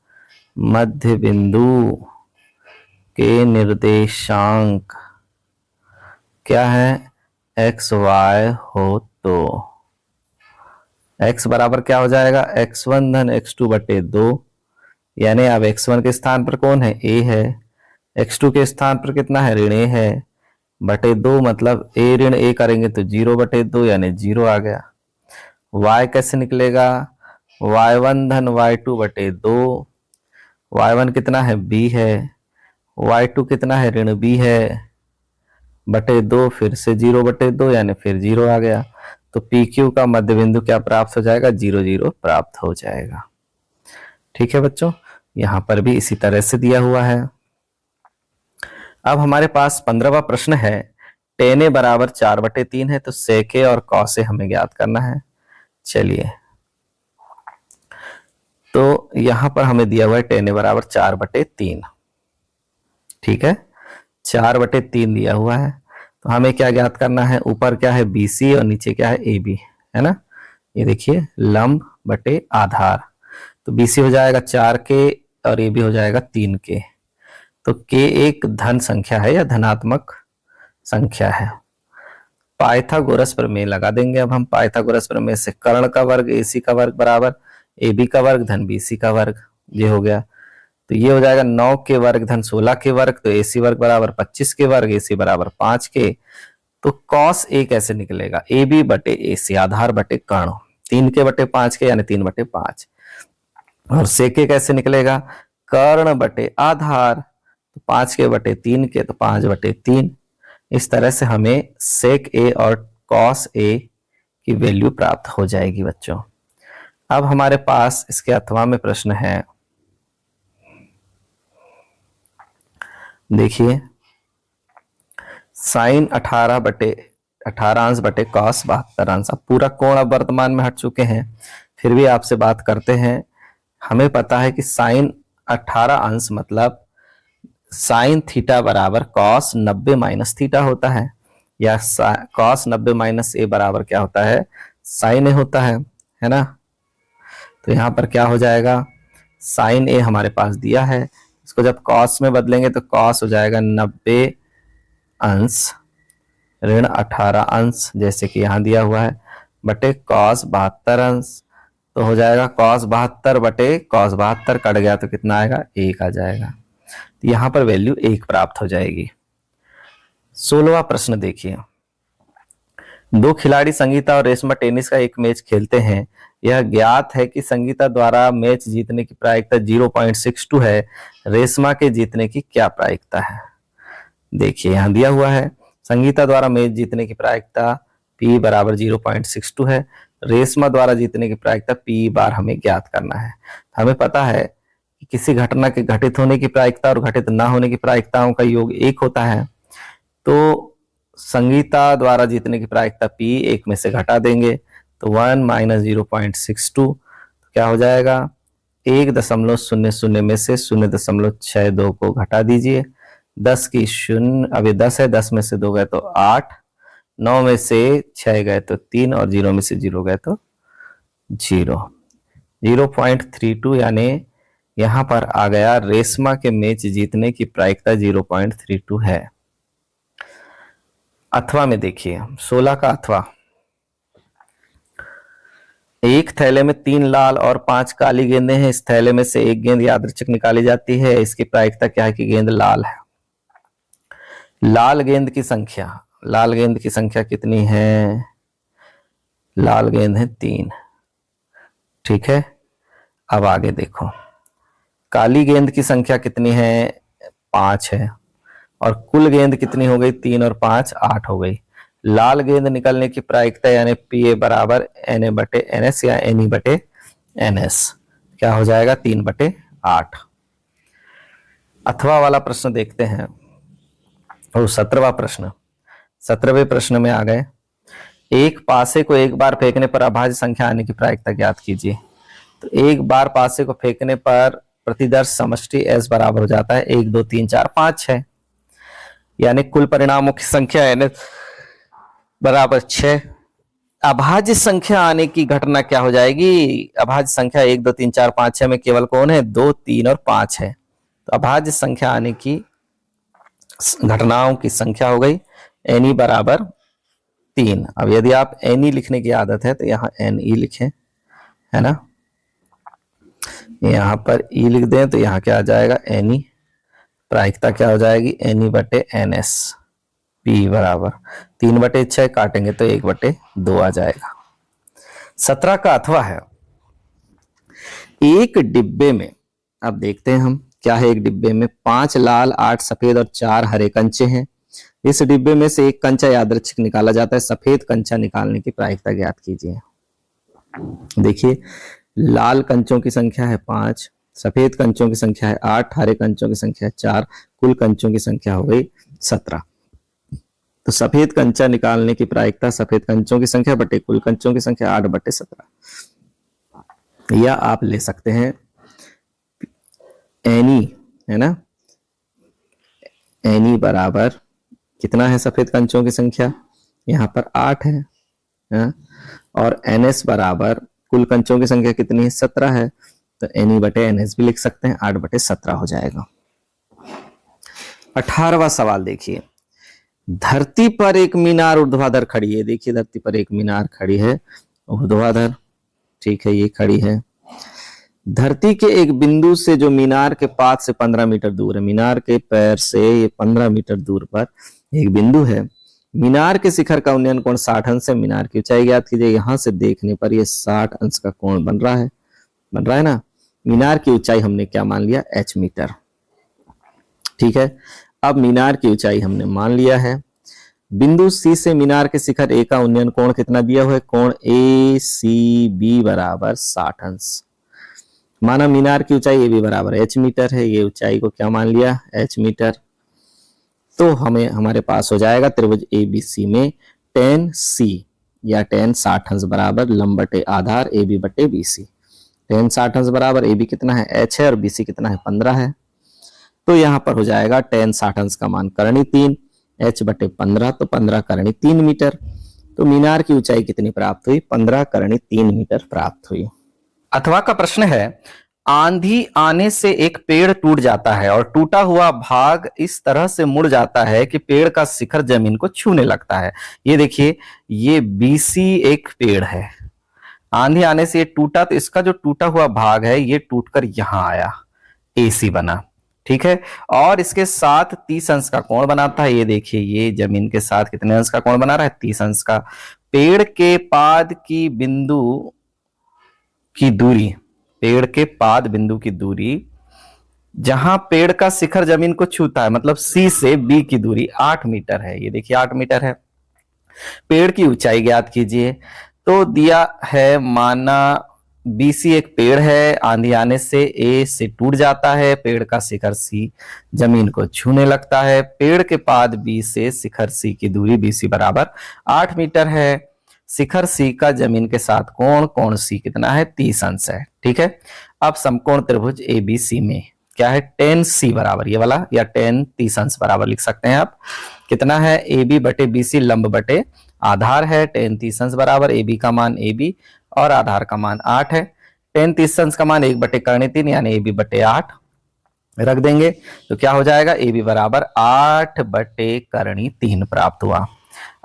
मध्य बिंदु के निर्देशांक क्या है, x y हो तो x बराबर क्या हो जाएगा, x1 धन x2 बटे 2, यानी अब x1 के स्थान पर कौन है, a है, x2 के स्थान पर कितना है, ऋण a है, बटे 2, मतलब a ऋण a करेंगे तो 0 बटे 2 यानी 0 आ गया। y कैसे निकलेगा, y1 धन y2 बटे 2, y1 कितना है, b है, y2 कितना है, ऋण b है, बटे 2, फिर से 0 बटे 2 यानी फिर 0 आ गया। तो PQ का मध्य बिंदु क्या प्राप्त हो जाएगा, 0 0 प्राप्त हो जाएगा। ठीक है बच्चों, यहां पर भी इसी तरह से दिया हुआ है। अब हमारे पास 15वां प्रश्न है, tan A बराबर 4/3 है, तो sec A और cos A हमें ज्ञात करना है। चलिए, तो यहां पर हमें दिया हुआ है tan A बराबर 4/3, ठीक है, 4/3 दिया हुआ है। तो हमें क्या ज्ञात करना है, ऊपर क्या है BC और नीचे क्या है AB, है ना। ये देखिए लंब बटे आधार, तो BC हो जाएगा 4K और AB हो जाएगा 3K। तो K एक धन संख्या है या धनात्मक संख्या है। पाइथागोरस प्रमेय लगा देंगे अब हम। पाइथागोरस प्रमेय से कर्ण का वर्ग AC का वर्ग बराबर AB का वर्ग धन BC का वर्ग, ये हो गया। तो ये हो जाएगा 9 के वर्ग धन 16 के वर्ग, तो AC वर्ग बराबर 25 के वर्ग, AC बराबर 5 के। तो cos A कैसे निकलेगा, AB बटे AC, आधार बटे कर्ण, 3 के बटे 5 के यानी 3/5। और sec A कैसे निकलेगा, कर्ण बटे आधार, तो 5 के बटे 3 के, तो 5/3। इस तरह से हमें sec A और cos A की वैल्यू प्राप्त हो जाएगी बच्चों। अब हमारे पास इसके अथवा में प्रश्न है, देखिए साइन 18 अंश बटे cos 72 अंश। अब पूरा कोण अब वर्तमान में हट चुके हैं, फिर भी आपसे बात करते हैं। हमें पता है कि साइन 18 अंश मतलब साइन थीटा बराबर cos 90 माइनस थीटा होता है, या cos 90 माइनस ए बराबर क्या होता है, साइन ए होता है ना। तो यहां पर क्या हो जाएगा, साइन ए हमारे पास दिया है, इसको जब cos में बदलेंगे तो cos हो जाएगा 90 अंश ऋण 18 अंश, जैसे कि यहां दिया हुआ है, बटे cos 72 अंश। तो हो जाएगा cos 72 बटे cos 72, कट गया तो कितना आएगा, 1 आ जाएगा। तो यहां पर वैल्यू 1 प्राप्त हो जाएगी। 16वां प्रश्न देखिए, दो खिलाड़ी संगीता और रेशमा टेनिस का एक मैच खेलते हैं। यह ज्ञात है कि संगीता द्वारा मैच जीतने की प्रायिकता 0.62 है, रेशमा के जीतने की क्या प्रायिकता है। देखिए यहां दिया हुआ है, संगीता द्वारा मैच जीतने की प्रायिकता P बराबर 0.62 है, रेशमा द्वारा जीतने की प्रायिकता P बार हमें ज्ञात करना है। हमें पता है कि किसी घटना के घटित होने की प्रायिकता और घटित न होने की प्रायिकताओं का योग 1 होता है। तो संगीता द्वारा जीतने की प्रायिकता P 1 में से घटा देंगे, तो 1 माइनस 0.62 क्या हो जाएगा, 1.00 में से 0.62 को घटा दीजिए, 10 की 0, अभी 10 है, 10 में से 2 गए तो 8, 9 में से 6 गए तो 3 और 0 में से 0 गए तो 0, 0.32 यानी यहां पर आ गया रेशमा के मैच जीतने की प्रायिकता 0.32 है। अथवा में देखिए 16 का अथवा, एक थैले में 3 लाल और 5 काली गेंदें हैं। इस थैले में से एक गेंद यादृच्छिक निकाली जाती है, इसकी प्रायिकता क्या है कि गेंद लाल है। लाल गेंद की संख्या कितनी है, लाल गेंद है 3, ठीक है। अब आगे देखो, काली गेंद की संख्या कितनी है, 5 है, और कुल गेंद कितनी हो गई, 3 और 5 8 हो गई। लाल गेंद निकलने की प्रायिकता यानी PA बराबर NA बटे NS या NE बटे NS, क्या हो जाएगा, 3/8। अथवा वाला प्रश्न देखते हैं, और 17वां प्रश्न, 17वें प्रश्न में आ गए, एक पासे को एक बार फेंकने पर अभाज्य संख्या आने की प्रायिकता ज्ञात कीजिए। तो एक बार पासे को फेंकने पर प्रतिदर्श समष्टि S बराबर हो जाता है 1 2 3 4 5 6, यानी कुल परिणामों की संख्या NS बराबर 6। अभाज्य संख्या आने की घटना क्या हो जाएगी, अभाज्य संख्या 1 2 3 4 5 6 में केवल कौन है, 2 3 और 5 है। तो अभाज्य संख्या आने की घटनाओं की संख्या हो गई NE बराबर 3। अब यदि आप NE लिखने की आदत है तो यहाँ NE लिखें, है ना। यहां पर ई लिख दें तो यहां क्या आ जाएगा, एन ई। प्रायिकता क्या हो जाएगी, एन ई बटे एन एस। पी बराबर 3/6 काटेंगे तो 1/2 आ जाएगा। 17 का अथवा है, एक डिब्बे में, अब देखते हैं हम क्या है एक डिब्बे में, 5 लाल 8 सफेद और 4 हरे कंचे हैं। इस डिब्बे में से एक कंचा यादृच्छिक निकाला जाता है, सफेद कंचा निकालने की प्रायिकता ज्ञात कीजिए। देखिए लाल कंचों की संख्या है 5, सफेद कंचों की संख्या है 8, हरे कंचों की संख्या है 4, कुल कंचों की संख्या हो गई 17। तो सफेद कंचा निकालने की प्रायिकता सफेद कंचों की संख्या बटे कुल कंचों की संख्या 8/17, या आप ले सकते हैं एनी, है ना, एनी बराबर कितना है सफेद कंचों की संख्या, यहां पर 8 है, और एनएस बराबर कुल कंचों की संख्या कितनी है, 17 है, तो एनी बटे एनएस भी लिख सकते हैं, 8/17 हो जाएगा। 18वां सवाल देखिए, धरती पर एक मीनार ऊर्ध्वाधर खड़ी है। देखिए धरती पर एक मीनार खड़ी है ऊर्ध्वाधर, ठीक है, ये खड़ी है। धरती के एक बिंदु से जो मीनार के पाद से 15 मीटर दूर है, मीनार के पैर से ये 15 मीटर दूर पर एक बिंदु है। मीनार के शिखर का उन्नयन कोण 60 अंश है। मीनार की ऊंचाई ज्ञात कीजिए। यहां से देखने पर ये 60 अंश का कोण बन रहा है ना। मीनार की ऊंचाई हमने क्या मान लिया, h मीटर, ठीक है। अब मीनार की ऊंचाई हमने मान लिया है। बिंदु सी से मीनार के शिखर ए का उन्नयन कोण कितना दिया हुआ है, कोण ए सी बी बराबर 60 अंश। माना मीनार की ऊंचाई ए बी बराबर h मीटर है, ये ऊंचाई को क्या मान लिया, h मीटर। तो हमें हमारे पास हो जाएगा त्रिभुज ABC में tan C या tan 60 अंश बराबर लंब बटे आधार AB बटे BC। tan 60 अंश बराबर AB कितना है, h है, और BC कितना है, 15 है। तो यहां पर हो जाएगा tan 60 अंश का मान करणी 3, h बटे 15, तो 15 करणी 3 मीटर। तो मीनार की ऊंचाई कितनी प्राप्त हुई, 15 करणी 3 मीटर प्राप्त हुई। अथवा का प्रश्न है, आंधी आने से एक पेड़ टूट जाता है और टूटा हुआ भाग इस तरह से मुड़ जाता है कि पेड़ का शिखर जमीन को छूने लगता है। ये देखिए ये BC एक पेड़ है, आंधी आने से ये टूटा, तो इसका जो टूटा हुआ भाग है ये टूटकर यहां आया, AC बना, ठीक है। और इसके साथ 30 अंश का कोण बनाता है। ये देखिए ये जमीन के साथ कितने अंश का कोण बना रहा है, 30 अंश का। पेड़ के पाद की बिंदु की दूरी, पेड़ के पाद बिंदु की दूरी जहां पेड़ का शिखर जमीन को छूता है, मतलब C से B की दूरी 8 मीटर है। ये देखिए 8 मीटर है। पेड़ की ऊंचाई ज्ञात कीजिए। तो दिया है, माना BC एक पेड़ है, आंधी आने से A से टूट जाता है, पेड़ का शिखर C जमीन को छूने लगता है। पेड़ के पाद B से शिखर C की दूरी BC बराबर 8 मीटर है। शिखर C का जमीन के साथ कोण C कितना है, 30 अंश है, ठीक है। अब समकोण त्रिभुज ABC में क्या है, tan C बराबर ये वाला, या tan 30 अंश बराबर लिख सकते हैं आप, कितना है, AB बटे BC लंब बटे आधार है। tan 30 अंश बराबर AB का मान AB और आधार का मान 8 है। tan 30 अंश का मान 1/3 यानी AB बटे 8 रख देंगे तो क्या हो जाएगा, AB बराबर 8/3 प्राप्त हुआ।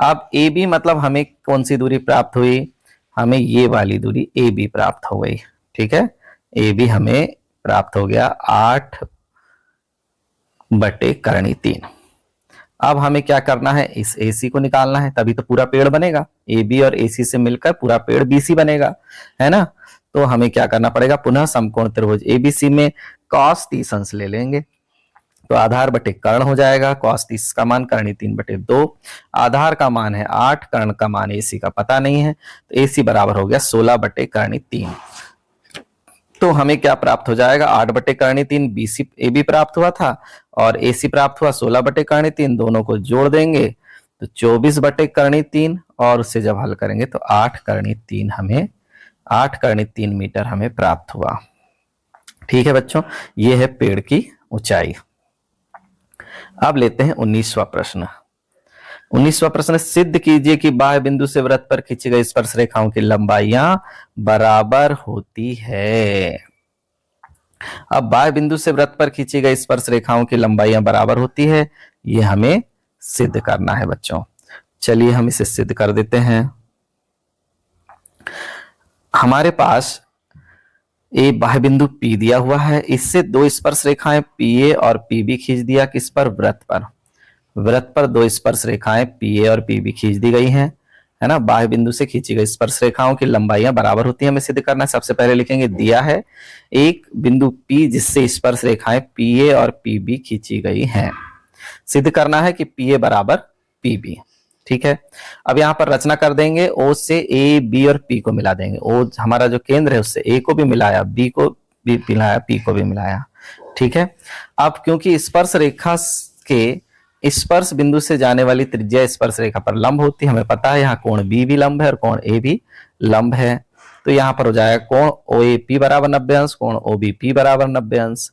अब AB मतलब हमें कौन सी दूरी प्राप्त हुई, हमें ये वाली दूरी AB प्राप्त हो गई, ठीक है। AB हमें प्राप्त हो गया 8/3। अब हमें क्या करना है, इस AC को निकालना है, तभी तो पूरा पेड़ बनेगा। AB और AC से मिलकर पूरा पेड़ BC बनेगा, है ना। तो हमें क्या करना पड़ेगा, पुनः समकोण त्रिभुज ABC में cos 30 अंश ले लेंगे, तो आधार बटे कर्ण हो जाएगा। cos 30 का मान करणी 3/2, आधार का मान है 8, कर्ण का मान AC का पता नहीं है, तो AC बराबर हो गया 16/3। तो हमें क्या प्राप्त हो जाएगा, 8/3 BC AB प्राप्त हुआ था और AC प्राप्त हुआ 16/3, दोनों को जोड़ देंगे तो 24/3, और उससे जब हल करेंगे तो 8/3 मीटर हमें प्राप्त हुआ, ठीक है बच्चों। ये है पेड़ की ऊंचाई। अब लेते हैं 19वां प्रश्न। 19वां प्रश्न, सिद्ध कीजिए कि बाह्य बिंदु से वृत्त पर खींची गई स्पर्श रेखाओं की लंबाइयां बराबर होती है। अब बाह्य बिंदु से वृत्त पर खींची गई स्पर्श रेखाओं की लंबाइयां बराबर होती है, ये हमें सिद्ध करना है बच्चों। चलिए हम इसे सिद्ध कर देते हैं। हमारे पास ए बाह्य बिंदु P दिया हुआ है, इससे दो स्पर्श रेखाएं PA और PB खींच दिया, किस पर, वृत्त पर। वृत्त पर दो स्पर्श रेखाएं PA और PB खींच दी गई हैं, है ना। बाह्य बिंदु से खींची गई स्पर्श रेखाओं की लंबाइयां बराबर होती हैं, हमें सिद्ध करना है। सबसे पहले लिखेंगे दिया है एक बिंदु P जिससे स्पर्श रेखाएं PA और PB खींची गई हैं। सिद्ध करना है कि PA बराबर PB। ठीक है, अब यहां पर रचना कर देंगे। O से A, B और P को मिला देंगे। O हमारा जो केंद्र है उससे A को भी मिलाया, B को भी मिलाया, P को भी मिलाया। ठीक है, अब क्योंकि स्पर्श रेखा के स्पर्श बिंदु से जाने वाली त्रिज्या स्पर्श रेखा पर लंब होती है, हमें पता है यहाँ कोण B भी लंब है और कोण A भी लंब है, तो यहाँ पर हो जाएगा कोण OAP बराबर 90 अंश, कोण OBP बराबर 90 अंश।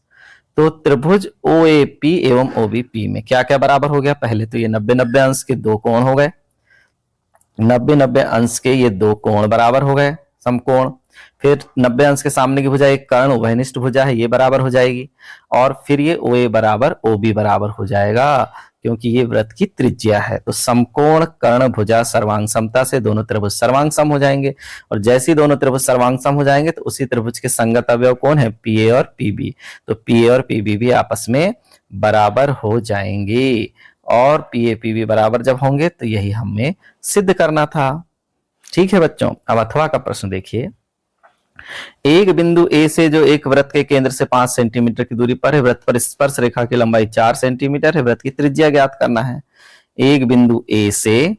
तो त्रिभुज OAP एवं OBP में क्या क्या बराबर हो गया, पहले तो ये 90-90 अंश के दो कोण हो गए, 90-90 अंश के ये दो कोण बराबर हो गए, समकोण। फिर 90 अंश के सामने की भुजा एक कर्ण उभयनिष्ठ भुजा है, ये बराबर हो जाएगी। और फिर ये OA बराबर OB बराबर हो जाएगा, क्योंकि ये वृत्त की त्रिज्या है। तो समकोण कर्ण भुजा सर्वांग समता से दोनों त्रिभुज सर्वांग सम हो जाएंगे, और जैसे ही दोनों त्रिभुज सर्वांग सम हो जाएंगे तो उसी त्रिभुज के संगत अवयव कौन है, PA और PB। तो PA और PB भी आपस में बराबर हो जाएंगे, और PA PB बराबर जब होंगे तो यही हमें सिद्ध करना था। ठीक है बच्चों, अब अथवा का प्रश्न देखिए। एक बिंदु A से जो एक वृत्त के केंद्र से 5 सेंटीमीटर की दूरी पर है, वृत्त पर स्पर्श रेखा की लंबाई 4 सेंटीमीटर है, वृत्त की त्रिज्या ज्ञात करना है। एक बिंदु A से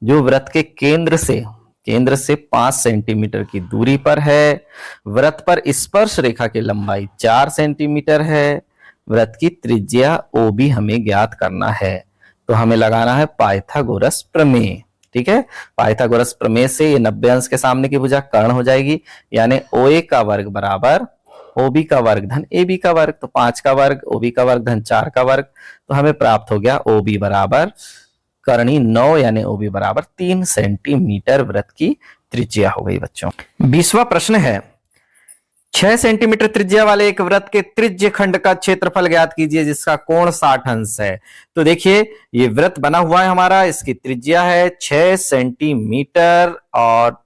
जो वृत्त के केंद्र से 5 सेंटीमीटर की दूरी पर है, वृत्त पर स्पर्श रेखा की लंबाई 4 सेंटीमीटर है, वृत्त की त्रिज्या OB हमें ज्ञात करना है। तो हमें लगाना है पाइथागोरस प्रमेय। ठीक है, पाइथागोरस प्रमेय से ये 90 अंश के सामने की भुजा कर्ण हो जाएगी, यानी OA का वर्ग बराबर OB का वर्ग धन AB का वर्ग। तो 5 का वर्ग OB का वर्ग धन 4 का वर्ग, तो हमें प्राप्त हो गया OB बराबर करणी 9, यानी OB बराबर 3 सेंटीमीटर वृत्त की त्रिज्या हो गई बच्चों। 20वां प्रश्न है, 6 सेंटीमीटर त्रिज्या वाले एक वृत्त के त्रिज्य खंड का क्षेत्रफल ज्ञात कीजिए जिसका कोण 60 अंश है। तो देखिए ये वृत्त बना हुआ है हमारा, इसकी त्रिज्या है 6 सेंटीमीटर और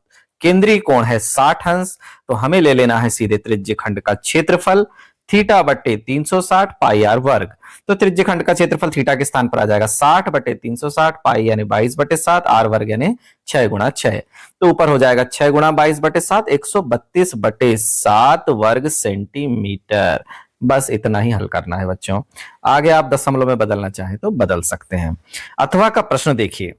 केंद्रीय कोण है 60 अंश। तो हमें ले लेना है सीधे त्रिज्य खंड का क्षेत्रफल थीटा बटे 360 पाई आर वर्ग। तो त्रिज्य खंड का क्षेत्रफल थीटा के स्थान पर आ जाएगा 60 बटे 360, पाई यानी 22 बटे 7, आर वर्ग यानी 6 गुणा 6। तो ऊपर हो जाएगा 6 गुणा 22 बटे 7, 132 बटे 7 वर्ग सेंटीमीटर। बस इतना ही हल करना है बच्चों, आगे आप दशमलव में बदलना चाहें तो बदल सकते हैं। अथवा का प्रश्न देखिए,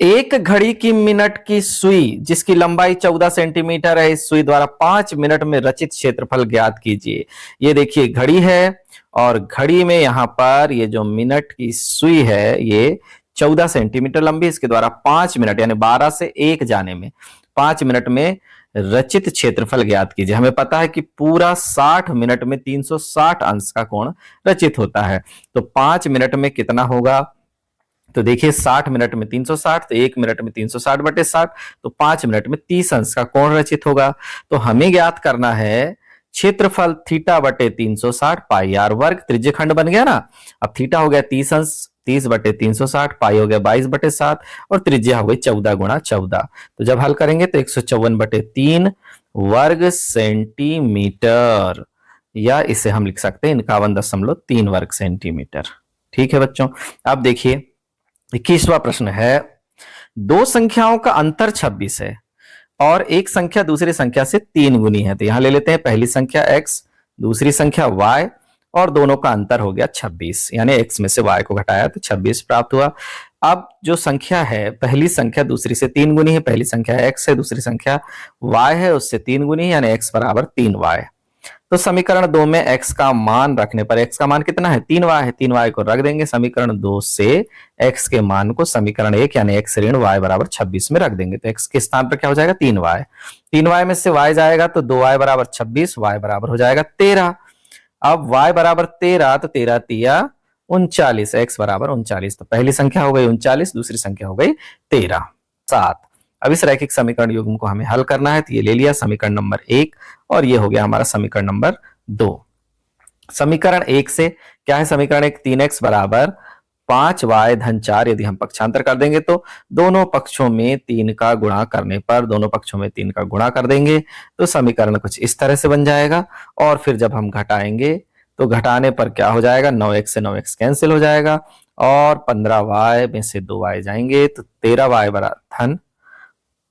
एक घड़ी की मिनट की सुई जिसकी लंबाई 14 सेंटीमीटर है, इस सुई द्वारा 5 मिनट में रचित क्षेत्रफल ज्ञात कीजिए। ये देखिए घड़ी है, और घड़ी में यहां पर ये जो मिनट की सुई है ये 14 सेंटीमीटर लंबी, इसके द्वारा 5 मिनट यानी 12 से 1 जाने में 5 मिनट में रचित क्षेत्रफल ज्ञात कीजिए। हमें पता है कि पूरा 60 मिनट में 360 अंश का कोण रचित होता है, तो 5 मिनट में कितना होगा। तो देखिए 60 मिनट में 360, तो 1 मिनट में 360 बटे 60, तो 5 मिनट में 30 अंश का कोण रचित होगा। तो हमें ज्ञात करना है क्षेत्रफल थीटा बटे 360 पाई आर वर्ग। त्रिज्य खंड बन गया ना, अब थीटा हो गया 30 अंश, 30 बटे 360, पाई हो गया 22 बटे 7, और त्रिज्या हो गई 14 गुणा 14। तो जब हल करेंगे तो 154 बटे 3 वर्ग सेंटीमीटर, या इसे हम लिख सकते हैं 51.3 वर्ग सेंटीमीटर। ठीक है बच्चों, अब देखिए 21वां प्रश्न है, दो संख्याओं का अंतर 26 है और एक संख्या दूसरी संख्या से 3 गुनी है। तो यहां ले लेते हैं पहली संख्या x, दूसरी संख्या y, और दोनों का अंतर हो गया 26, यानी x में से y को घटाया तो 26 प्राप्त हुआ। अब जो संख्या है, पहली संख्या दूसरी से 3 गुनी है, पहली संख्या x है, दूसरी संख्या y है, उससे 3 गुनी है, यानी x बराबर 3y। तो समीकरण 2 में x का मान रखने पर, x का मान कितना है 3y है, 3y को रख देंगे समीकरण 2 से, x के मान को समीकरण 1 यानी x ऋण y बराबर 26 में रख देंगे। तो x के स्थान पर क्या हो जाएगा 3y, 3y में से y जाएगा तो 2y बराबर 26, y बराबर हो जाएगा 13। अब y बराबर 13, तो 13 तिया 39, x बराबर 39। तो पहली संख्या हो गई 39, दूसरी संख्या हो गई 13, 7। अब इस रैखिक समीकरण युग्म को हमें हल करना है, तो ये ले लिया समीकरण नंबर 1, और ये हो गया हमारा समीकरण नंबर 2। समीकरण 1 से क्या है, समीकरण 1 3x बराबर 5y धन 4 यदि हम पक्षांतर कर देंगे तो दोनों पक्षों में 3 का गुणा करने पर, दोनों पक्षों में 3 का गुणा कर देंगे तो समीकरण कुछ इस तरह से बन जाएगा। और फिर जब हम घटाएंगे तो घटाने पर क्या हो जाएगा, 9x से 9x कैंसिल हो जाएगा और 15y में से 2y जाएंगे तो 13y धन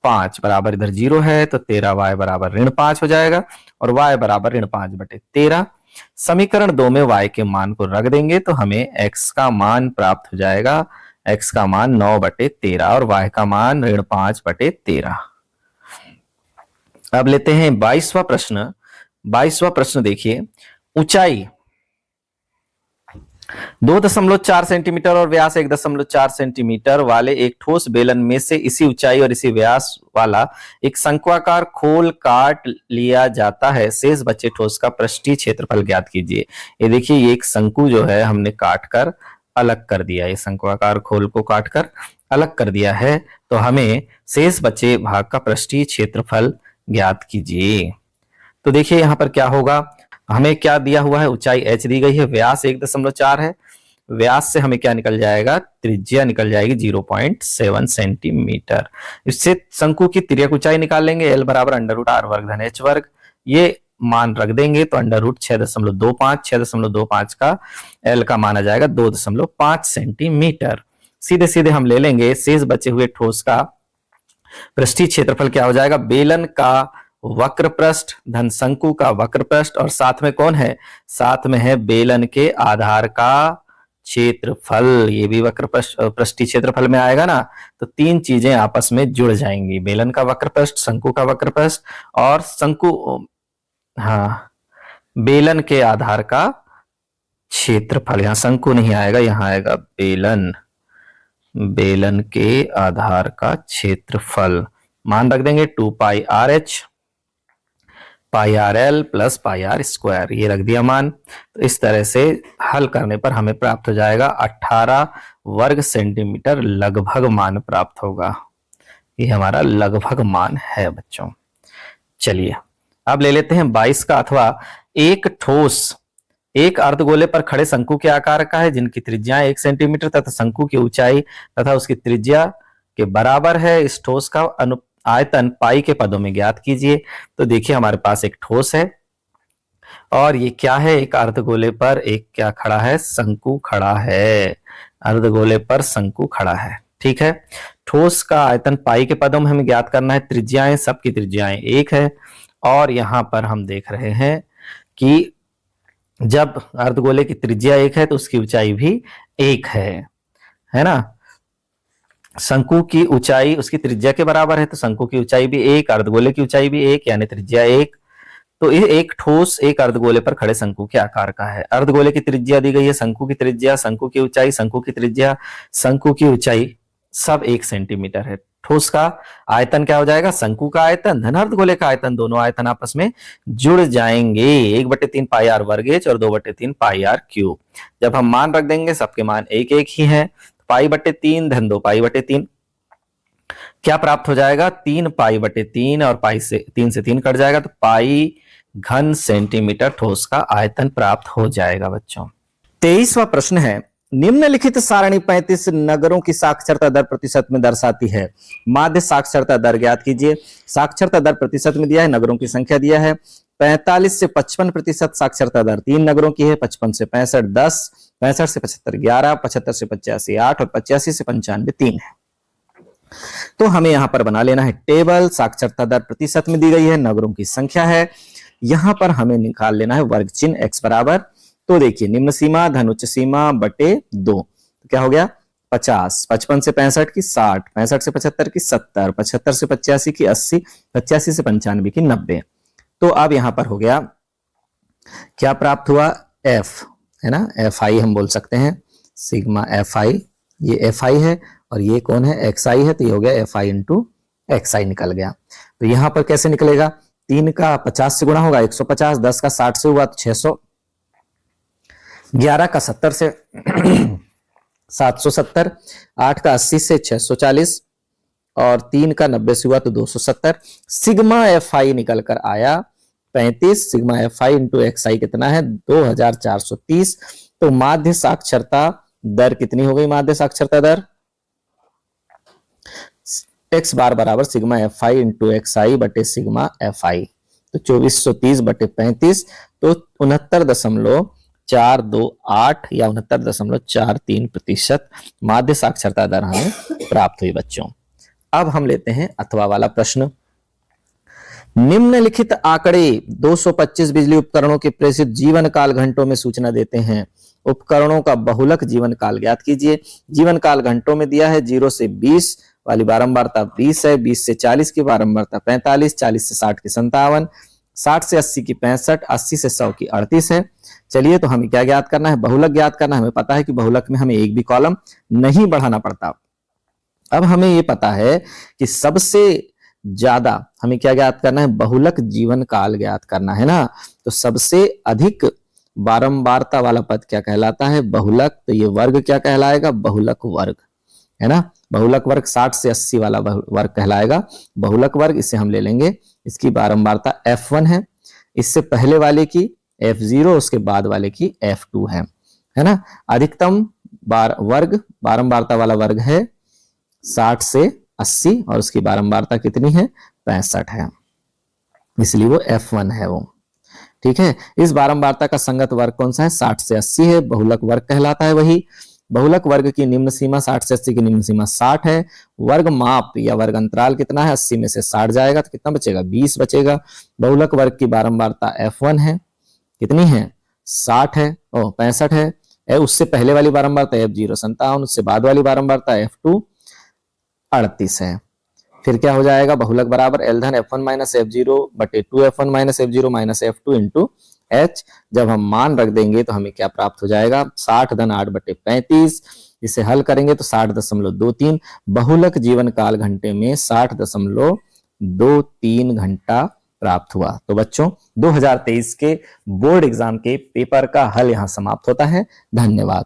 5 बराबर, इधर 0 है तो 13y बराबर -5 हो जाएगा और y बराबर -5/13। समीकरण 2 में y के मान को रख देंगे तो हमें x का मान प्राप्त हो जाएगा, x का मान 9/13 और y का मान -5/13। अब लेते हैं 22वां प्रश्न। 22वां प्रश्न देखिए, ऊंचाई 2.4 सेंटीमीटर और व्यास 1.4 सेंटीमीटर वाले एक ठोस बेलन में से इसी ऊंचाई और इसी व्यास वाला एक शंक्वाकार खोल काट लिया जाता है, शेष बचे ठोस का पृष्ठीय क्षेत्रफल ज्ञात कीजिए। ये देखिए, ये एक शंकु जो है हमने काट कर अलग कर दिया, ये शंक्वाकार खोल को काट कर अलग कर दिया है, तो हमें शेष बचे भाग का पृष्ठीय क्षेत्रफल ज्ञात कीजिए। तो देखिए यहां पर क्या होगा, हमें क्या दिया हुआ है, ऊंचाई h दी गई है, व्यास 1.4 है, व्यास से हमें क्या निकल जाएगा, त्रिज्या निकल जाएगी 0.7 सेंटीमीटर। इससे शंकु की तिर्यक ऊंचाई निकाल लेंगे, l बराबर √r वर्ग धन h वर्ग, ये मान रख देंगे तो √6.25 का l का मान आ जाएगा 2.5 सेंटीमीटर। सीधे सीधे हम ले लेंगे शेष बचे हुए ठोस का पृष्ठीय क्षेत्रफल क्या हो जाएगा, बेलन का वक्र पृष्ठ धन शंकु का वक्र पृष्ठ और साथ में कौन है, साथ में है बेलन के आधार का क्षेत्रफल, ये भी वक्र पृष्ठीय क्षेत्रफल में आएगा ना, तो तीन चीजें आपस में जुड़ जाएंगी, बेलन का वक्र पृष्ठ, शंकु का वक्र पृष्ठ और बेलन के आधार का क्षेत्रफल। यहां शंकु नहीं आएगा, यहां आएगा बेलन के आधार का क्षेत्रफल। मान रख देंगे 2πrh πrl प्लस πr², ये रख दिया मान। तो इस तरह से हल करने पर हमें प्राप्त हो जाएगा 18 वर्ग सेंटीमीटर लगभग मान प्राप्त होगा। ये हमारा लगभग मान है बच्चों। चलिए अब ले लेते हैं 22 का, अथवा एक ठोस एक अर्धगोले पर खड़े शंकु के आकार का है, जिनकी त्रिज्याएं 1 सेंटीमीटर तथा शंकु की ऊंचाई तथा उसकी त्रिज्या के बराबर है। इस ठोस का आयतन पाई के पदों में ज्ञात कीजिए। तो देखिए हमारे पास एक ठोस है और ये क्या है, एक अर्धगोले पर एक क्या खड़ा है, शंकु खड़ा है, अर्धगोले पर शंकु खड़ा है। ठीक है, ठोस का आयतन पाई के पदों में हमें ज्ञात करना है, त्रिज्याएं सबकी त्रिज्याएं 1 है और यहां पर हम देख रहे हैं कि जब अर्धगोले की त्रिज्या 1 है तो उसकी ऊंचाई भी 1 है ना। शंकु की ऊंचाई उसकी त्रिज्या के बराबर है तो शंकु की ऊंचाई भी 1, अर्धगोले की ऊंचाई भी 1 यानी त्रिज्या 1। तो ये एक ठोस एक अर्धगोले पर खड़े शंकु के आकार का है। अर्धगोले की त्रिज्या दी गई है, शंकु की त्रिज्या, शंकु की ऊंचाई, शंकु की त्रिज्या, शंकु की ऊंचाई सब 1 सेंटीमीटर है। ठोस का आयतन क्या हो जाएगा, शंकु का आयतन धन अर्धगोले का आयतन, दोनों आयतन आपस में जुड़ जाएंगे, 1/3 πr वर्ग h और 2/3 πr³। जब हम मान रख देंगे सबके मान 1 ही है, π/3 धन 2π/3 क्या प्राप्त हो जाएगा, 3π/3 और पाई से 3 कट जाएगा तो पाई घन सेंटीमीटर ठोस का आयतन प्राप्त हो जाएगा बच्चों। 23वां प्रश्न है, निम्नलिखित सारणी 35 नगरों की साक्षरता दर प्रतिशत में दर्शाती है, माध्य साक्षरता दर ज्ञात कीजिए। साक्षरता दर प्रतिशत में दिया है, नगरों की संख्या दिया है। 45 से 55% साक्षरता दर 3 नगरों की है, 55 से 65 10, 65 से 75 11, 75 से 85 8 और 85 से 95 3 है। तो हमें यहां पर बना लेना है टेबल। साक्षरता दर प्रतिशत में दी गई है, नगरों की संख्या है, यहां पर हमें निकाल लेना है वर्ग चिन्ह x बराबर। तो देखिए निम्न सीमा धन उच्च सीमा बटे 2, तो क्या हो गया 50, 55 से 65 की 60, 65 से 75 की 70, 75 से 85 की 80, 85 से 95 की 90। तो अब यहां पर हो गया क्या प्राप्त हुआ, f है ना, fi हम बोल सकते हैं, सिग्मा fi, ये fi है और ये कौन है, xi है, तो ये हो गया fi इंटू xi निकल गया। तो यहां पर कैसे निकलेगा, 3 का 50 से गुणा होगा 150, 10 का 60 से हुआ तो 600, 11 का 70 से 770, 8 का 80 से 640 और 3 का 90 से हुआ तो 270। सिग्मा fi निकल कर आया 35, सिग्मा fi इंटू xi कितना है 2430। तो माध्य साक्षरता दर कितनी हो गई माध्य साक्षरता दर? एक्स बार बराबर sigma f i into x i बटे सिग्मा एफ आई। तो 2430 बटे 35, तो 69.428 या 69.43% माध्य साक्षरता दर हमें प्राप्त हुई बच्चों। अब हम लेते हैं अथवा वाला प्रश्न। निम्नलिखित आंकड़े 225 बिजली उपकरणों के प्रेषित जीवन काल घंटों में सूचना देते हैं। उपकरणों का बहुलक जीवन काल ज्ञात कीजिए। जीवन काल घंटों में दिया है 0 से 20 वाली बारंबारता 20 है, 20 से 40 की बारंबारता 45, 40 से 60 की 57, 60 से 80 की 65, 80 से 100 की 38 है। चलिए तो हमें क्या ज्ञात करना है? बहुलक ज्ञात करना है। हमें पता है कि बहुलक में हमें एक भी कॉलम नहीं बढ़ाना पड़ता। अब हमें ये पता है कि सबसे ज्यादा हमें क्या ज्ञात करना है? बहुलक जीवन काल ज्ञात करना है ना। तो सबसे अधिक बारंबारता वाला पद क्या कहलाता है? बहुलक। तो ये वर्ग क्या कहलाएगा? बहुलक वर्ग, है ना। बहुलक वर्ग 60 से 80 वाला वर्ग कहलाएगा बहुलक वर्ग। इसे हम ले लेंगे, इसकी बारंबारता F1 है, इससे पहले वाले की F0, उसके बाद वाले की F2 है ना। अधिकतम वर्ग बारंबारता वाला वर्ग है 60 से 80 और उसकी बारंबारता कितनी है? 65 है, इसलिए वो F1 है वो। ठीक है, इस बारंबारता का संगत वर्ग कौन सा है? 60 से 80 है, बहुलक वर्ग कहलाता है वही। बहुलक वर्ग की निम्न सीमा 60 से 80 की निम्न सीमा 60 है। वर्ग माप या वर्ग अंतराल कितना है? 80 में से 60 जाएगा तो कितना बचेगा? 20 बचेगा। बहुलक वर्ग की बारंबारता F1 है, कितनी है? 60 है, 65 है। उससे पहले वाली बारंबारता F0 57, उससे बाद वाली बारंबारता F2 38 है। फिर क्या हो जाएगा? बहुलक बराबर L धन F1 माइनस F0 बटे 2F1 minus F0 minus F2 into H। जब हम मान रख देंगे तो हमें क्या प्राप्त हो जाएगा? 60 धन 8 बटे 35। इसे हल करेंगे तो 60.23। बहुलक जीवन काल घंटे में 60.23 घंटा प्राप्त हुआ। तो बच्चों 2023 के बोर्ड एग्जाम के पेपर का हल यहां समाप्त होता है। धन्यवाद।